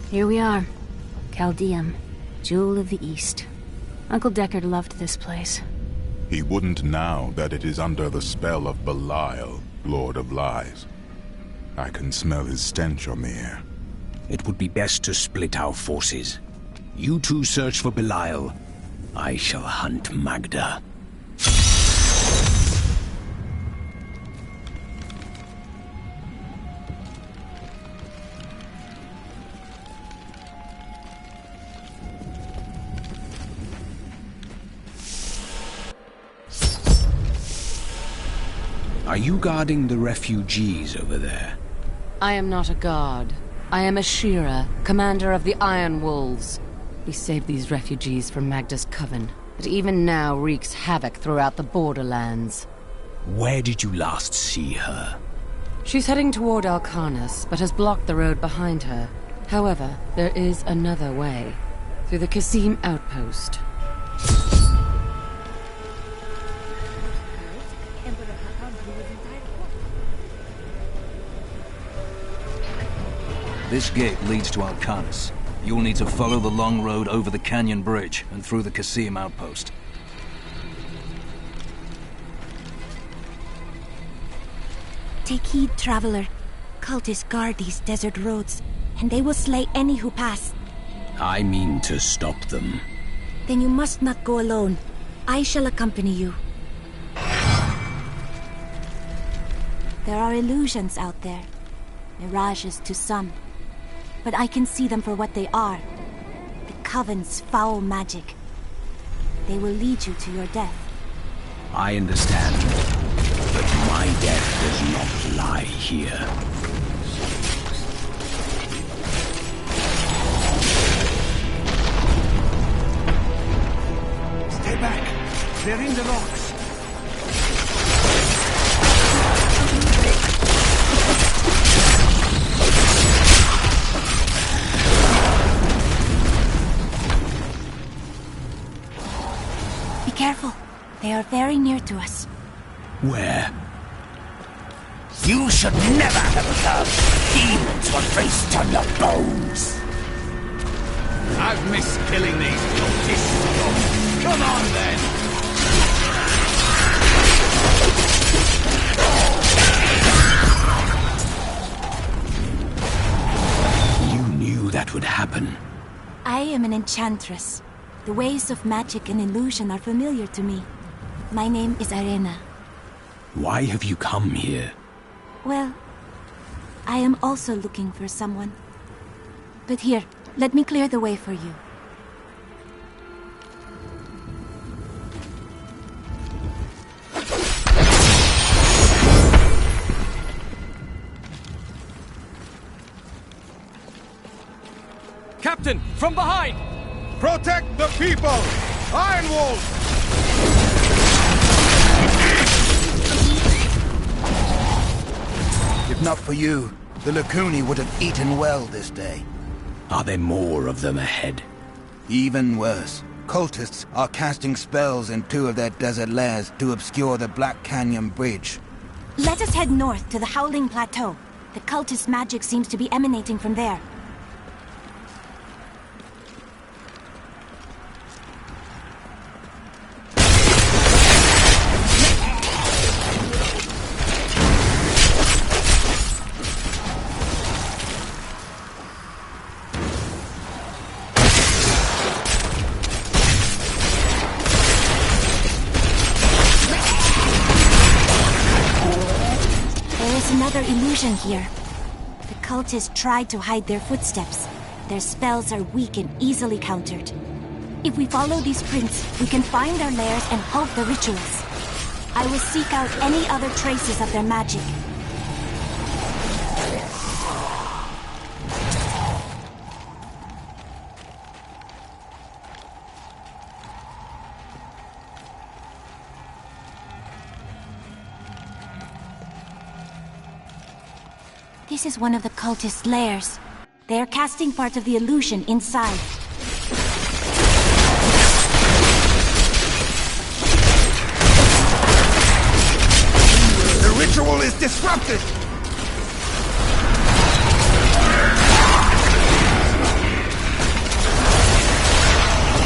S4: Here we are. Chaldeum, Jewel of the East. Uncle Deckard loved this place.
S3: He wouldn't now that it is under the spell of Belial, Lord of Lies. I can smell his stench on the air.
S5: It would be best to split our forces. You two search for Belial. I shall hunt Magda. Are you guarding the refugees over there?
S21: I am not a guard. I am a Shira, commander of the Iron Wolves. We saved these refugees from Magda's coven. It even now wreaks havoc throughout the borderlands.
S5: Where did you last see her?
S21: She's heading toward Alcarnus, but has blocked the road behind her. However, there is another way. Through the Kasim outpost.
S22: This gate leads to Alcarnus. You'll need to follow the long road over the canyon bridge and through the Kasim outpost.
S9: Take heed, traveler. Cultists guard these desert roads, and they will slay any who pass.
S5: I mean to stop them.
S9: Then you must not go alone. I shall accompany you. There are illusions out there. Mirages to some. But I can see them for what they are. The Coven's foul magic. They will lead you to your death.
S5: I understand. But my death does not lie here.
S13: Stay back! They're in the rocks!
S9: Be careful. They are very near to us.
S5: Where?
S6: You should never have come. Demons were traced on your bones.
S13: I've missed killing these cultists. Come on, then!
S5: You knew that would happen.
S9: I am an enchantress. The ways of magic and illusion are familiar to me. My name is Arena.
S5: Why have you come here?
S9: Well, I am also looking for someone. But here, let me clear the way for you.
S13: Captain, from behind! Protect the people! Iron Wolves!
S23: If not for you, the Lacuni would have eaten well this day.
S5: Are there more of them ahead?
S23: Even worse. Cultists are casting spells in 2 of their desert lairs to obscure the Black Canyon Bridge.
S9: Let us head north to the Howling Plateau. The cultist magic seems to be emanating from there. another illusion here. The cultists tried to hide their footsteps. Their spells are weak and easily countered. If we follow these prints, we can find their lairs and halt the rituals. I will seek out any other traces of their magic. This is one of the cultists' lairs. They are casting part of the illusion inside.
S13: The ritual is disrupted!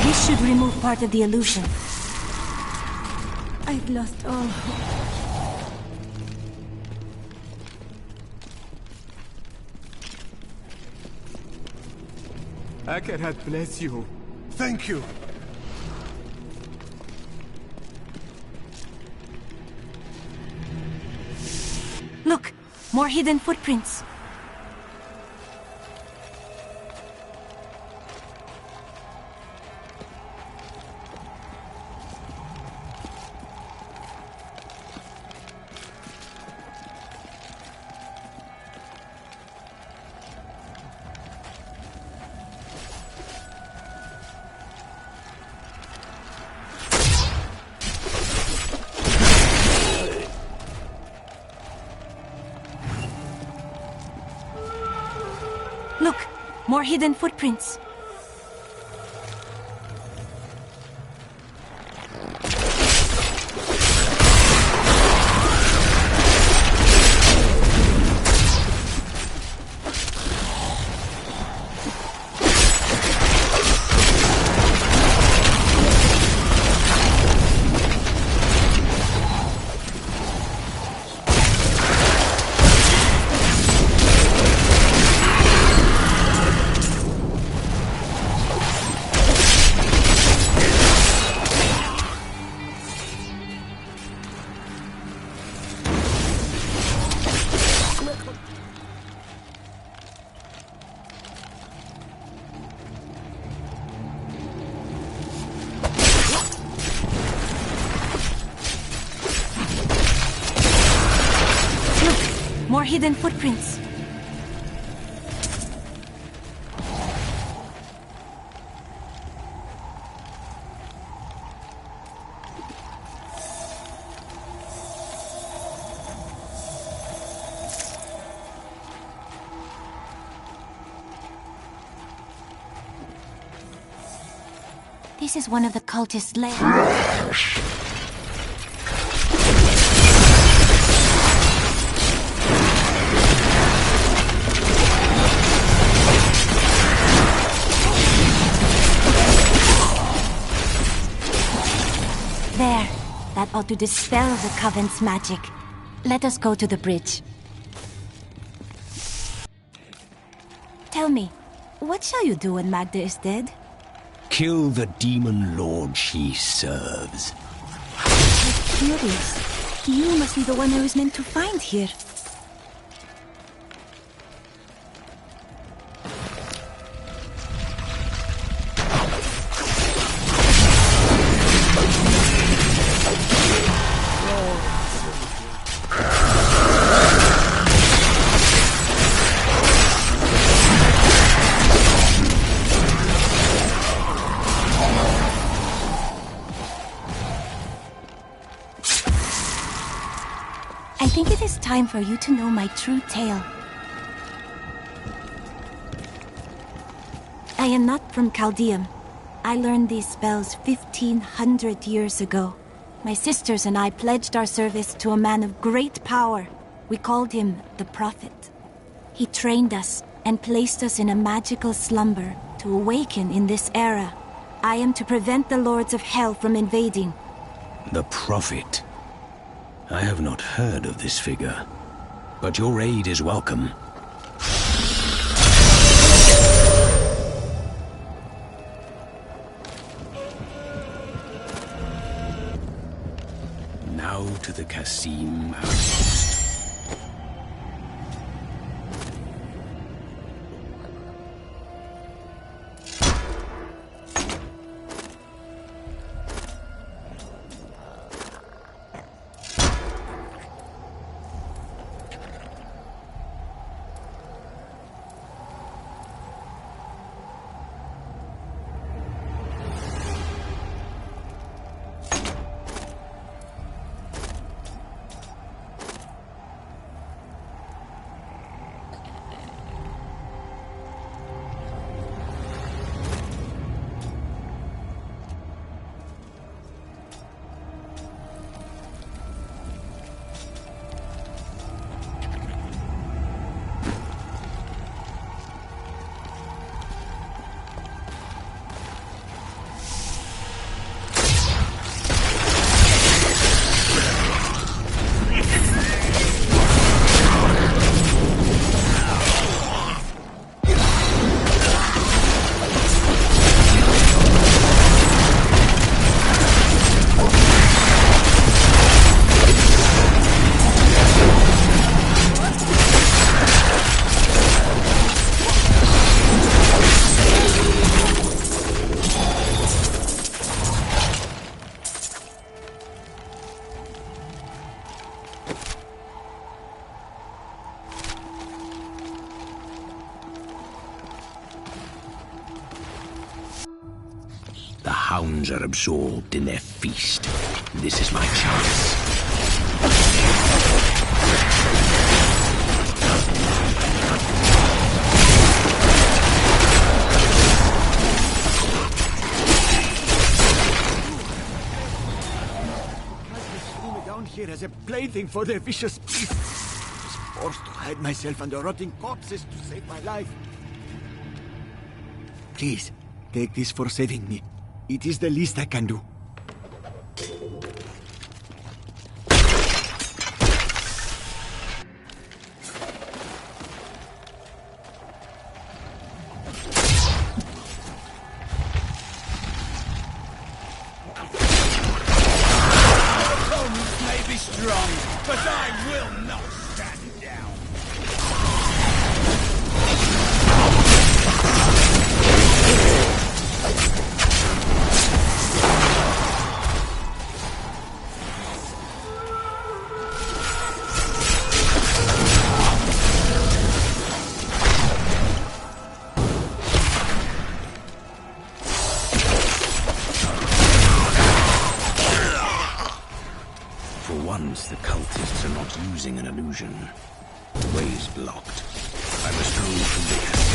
S9: This should remove part of the illusion. I've lost all hope.
S13: Akarat bless you. Thank you.
S9: Look! More hidden footprints. Look! More hidden footprints. More hidden footprints. This is one of the cultists' lairs. There. That ought to dispel the Coven's magic. Let us go to the bridge. Tell me, what shall you do when Magda is dead?
S5: Kill the demon lord she serves.
S9: That's curious. You must be the one I was meant to find here. I think it is time for you to know my true tale. I am not from Chaldeum. I learned these spells 1,500 years ago. My sisters and I pledged our service to a man of great power. We called him the Prophet. He trained us and placed us in a magical slumber to awaken in this era. I am to prevent the Lords of Hell from invading.
S5: The Prophet. I have not heard of this figure, but your aid is welcome. Now to the Kasim outpost. The hounds are absorbed in their feast. This is my chance.
S8: Down here as a plaything for their vicious beasts. I was forced to hide myself under rotting corpses to save my life. Please, take this for saving me. It is the least I can do.
S5: The cultists are not using an illusion. The way's blocked. I must go through the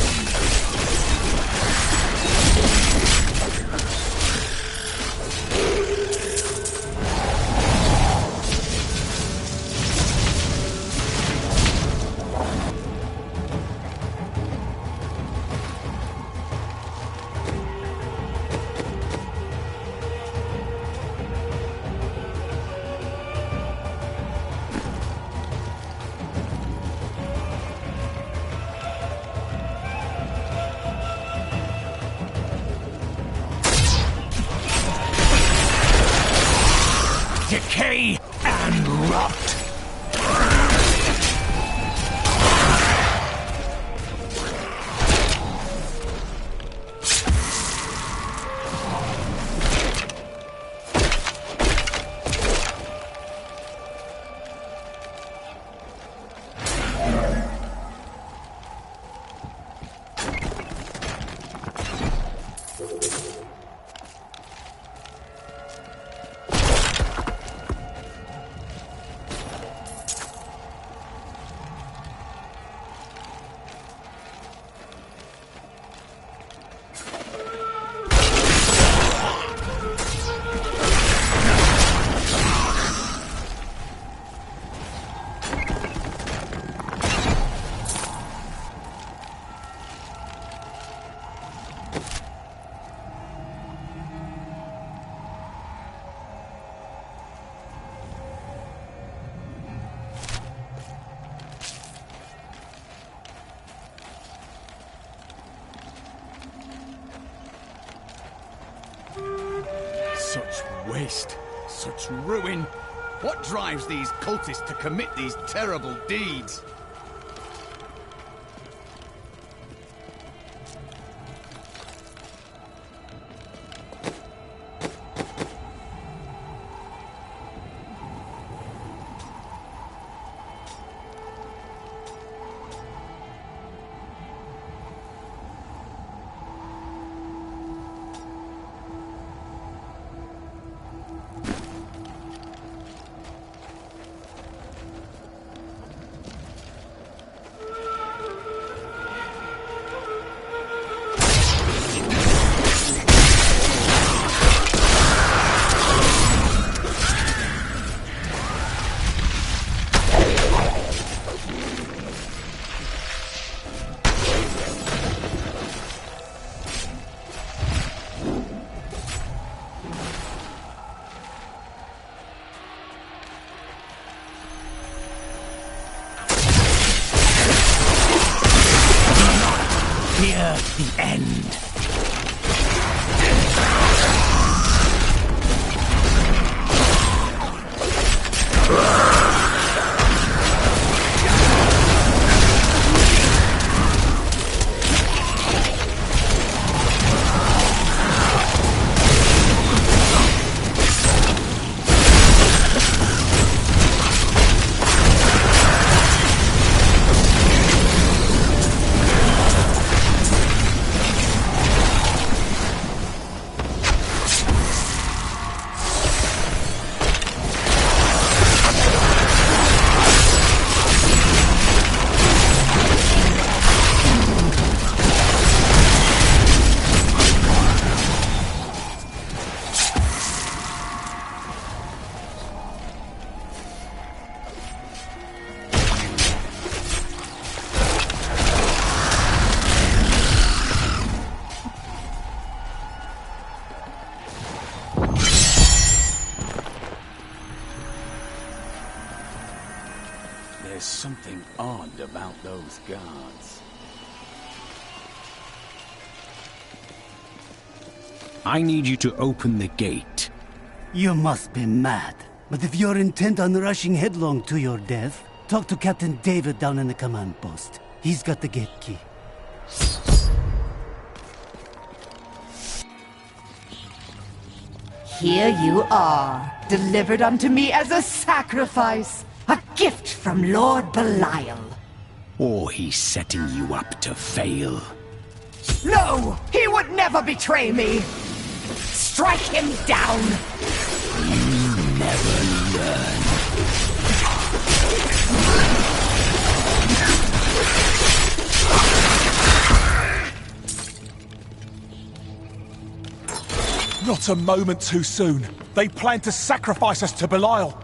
S6: decay and rot.
S10: Such waste, such ruin. What drives these cultists to commit these terrible deeds?
S6: Fear the end.
S10: something odd about those guards.
S5: I need you to open the gate.
S11: You must be mad. But if you're intent on rushing headlong to your death, talk to Captain David down in the command post. He's got the gate key.
S7: Here you are, delivered unto me as a sacrifice, a gift from Lord Belial.
S5: Or he's setting you up to fail.
S7: No! He would never betray me! Strike him down!
S5: You never learn.
S12: Not a moment too soon. They plan to sacrifice us to Belial.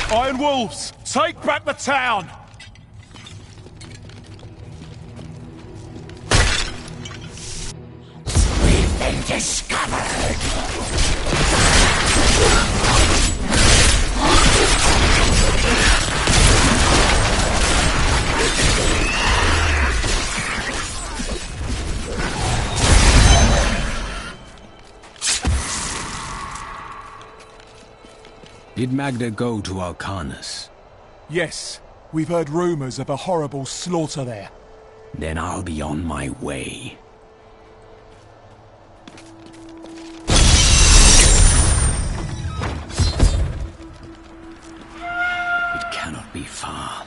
S12: Iron Wolves, take back the town!
S6: We've been discovered!
S5: Did Magda go to Alcanus?
S12: Yes, we've heard rumors of a horrible slaughter there.
S5: Then I'll be on my way. It cannot be far.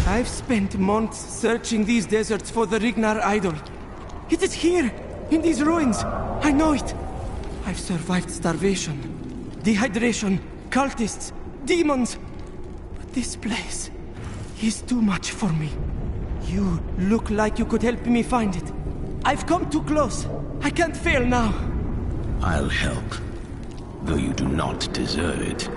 S11: I've spent months searching these deserts for the Rignar idol. It is here, in these ruins. I know it. I've survived starvation, dehydration, cultists, demons. But this place is too much for me. You look like you could help me find it. I've come too close. I can't fail now.
S5: I'll help, though you do not deserve it.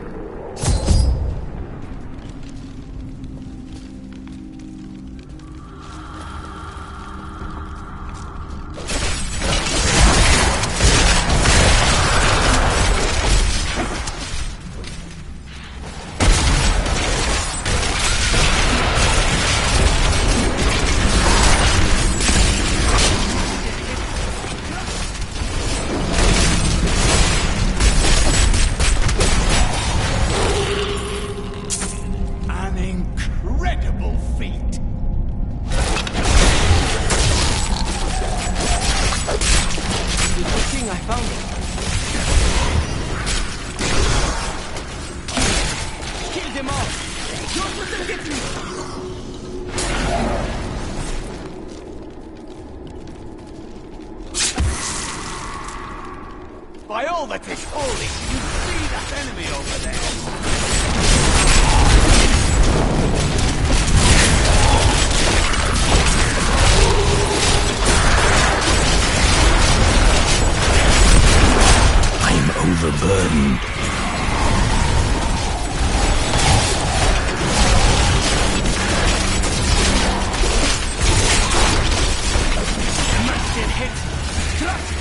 S13: By all that is holy, you see that enemy over there?
S5: I'm overburdened.
S13: Massive hit! Thrust!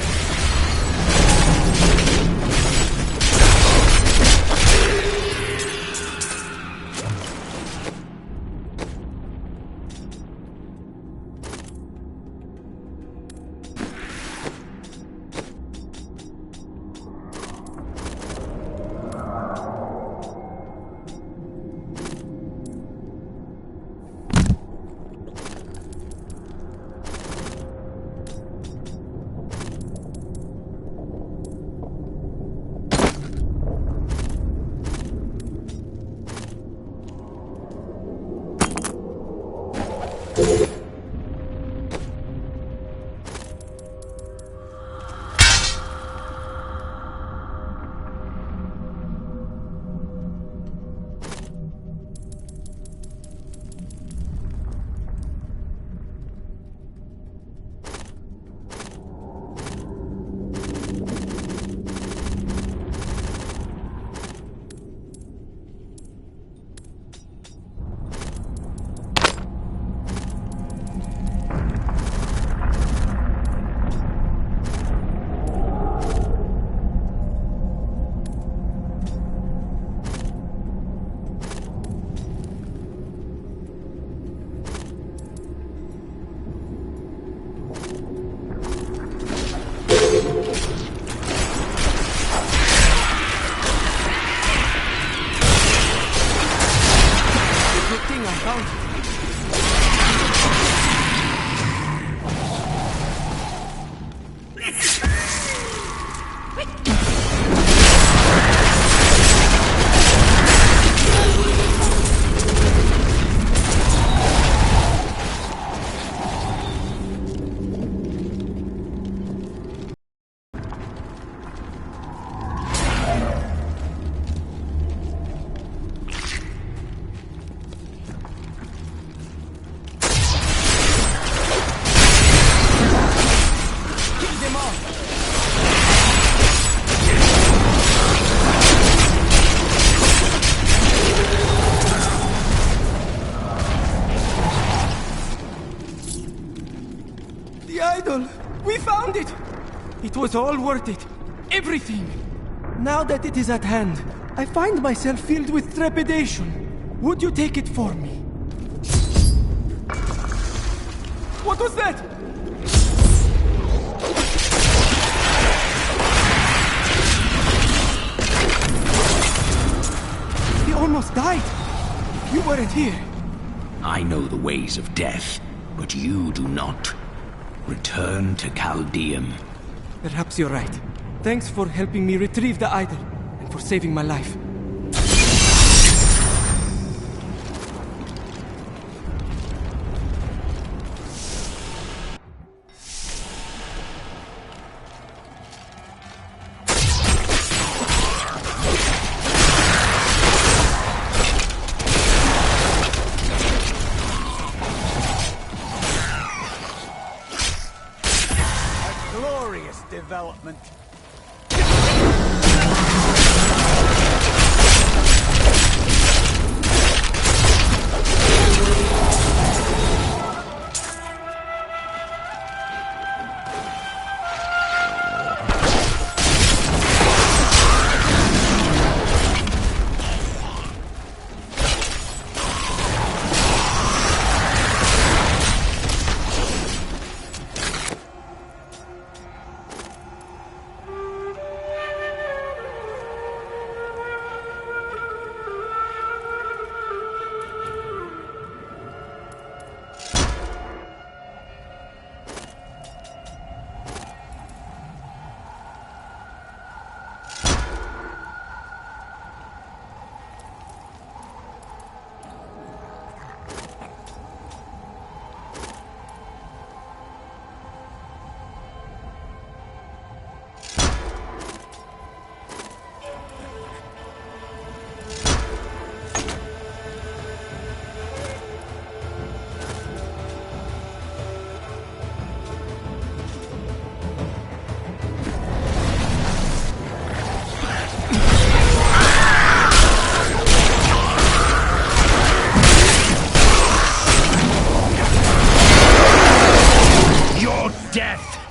S11: was all worth it. Everything. Now that it is at hand, I find myself filled with trepidation. Would you take it for me? What was that? He almost died. If you weren't here.
S5: I know the ways of death, but you do not. Return to Chaldeum.
S11: Perhaps you're right. Thanks for helping me retrieve the idol, and for saving my life.
S8: Development.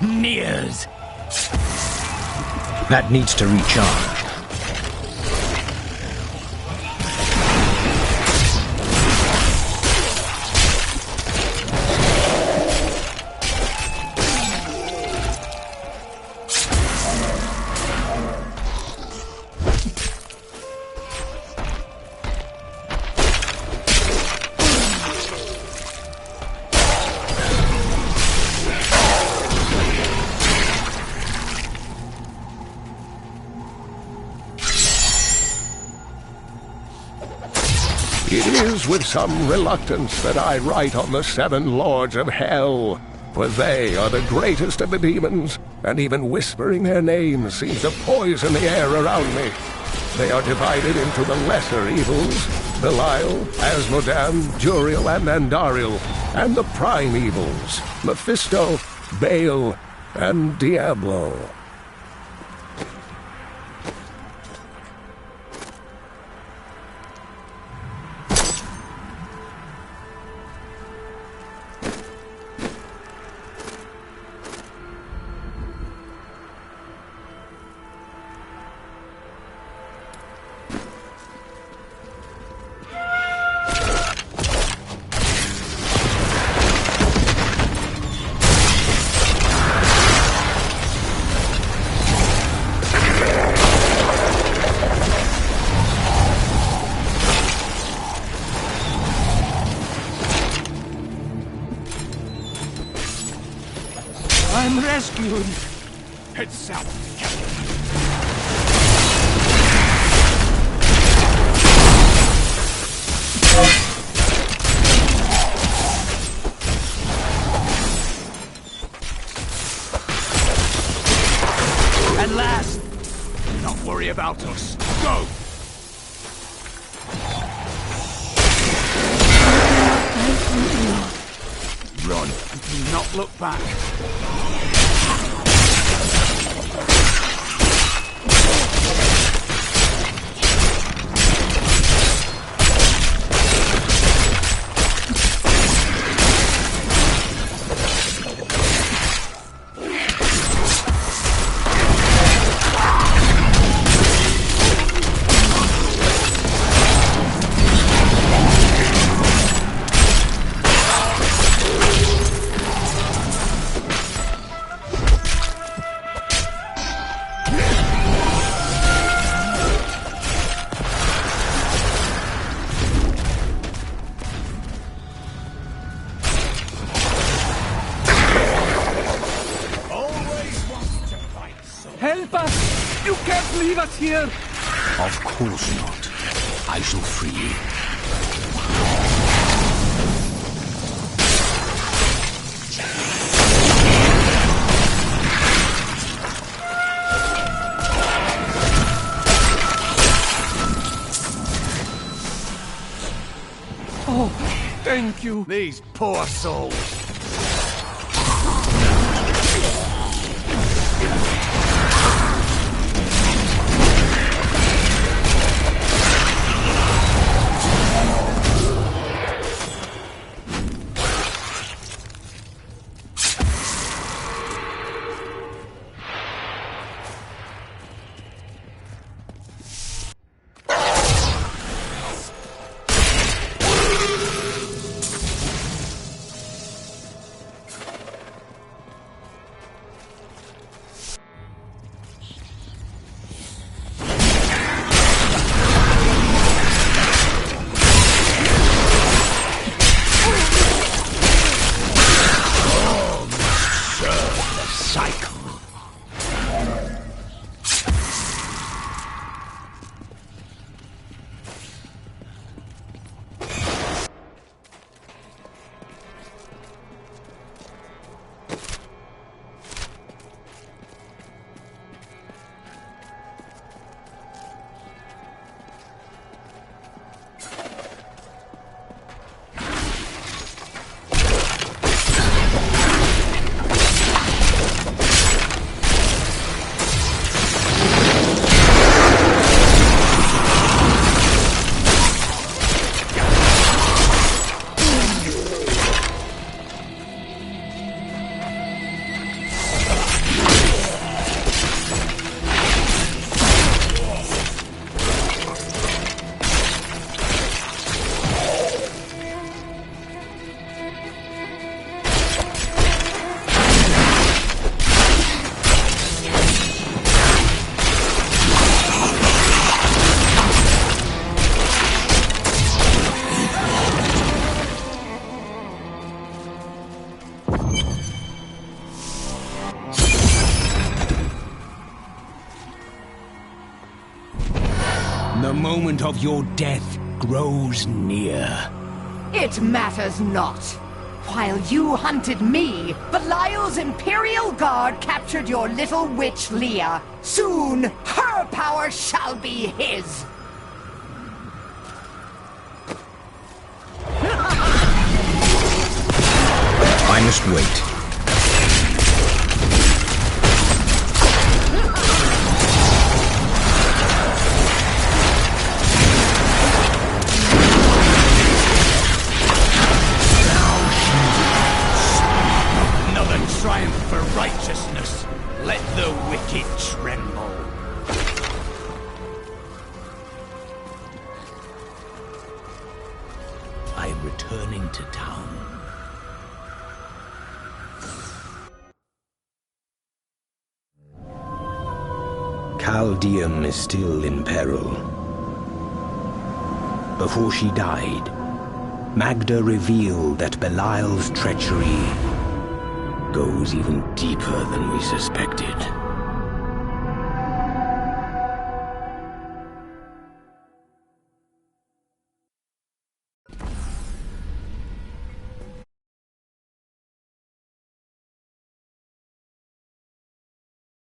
S5: Nears. That needs to recharge.
S2: It is with some reluctance that I write on the 7 Lords of Hell, for they are the greatest of the demons, and even whispering their names seems to poison the air around me. They are divided into the lesser evils, Belial, Asmodan, Juriel, and Andariel, and the prime evils, Mephisto, Baal, and Diablo.
S11: I'm rescued.
S12: Head south.
S8: At last!
S12: Do not worry about us. Go!
S8: Run and do not look back.
S11: Help us! You can't leave us here!
S5: Of course not. I shall free you.
S11: Oh, thank you.
S13: These poor souls.
S5: The moment of your death grows near.
S7: It matters not. While you hunted me, Belial's Imperial Guard captured your little witch Leah. Soon, her power shall be his.
S5: I must wait.
S13: Triumph for righteousness. Let the wicked tremble.
S5: I'm returning to town. Caldeum is still in peril. Before she died, Magda revealed that Belial's treachery goes even deeper than we suspected.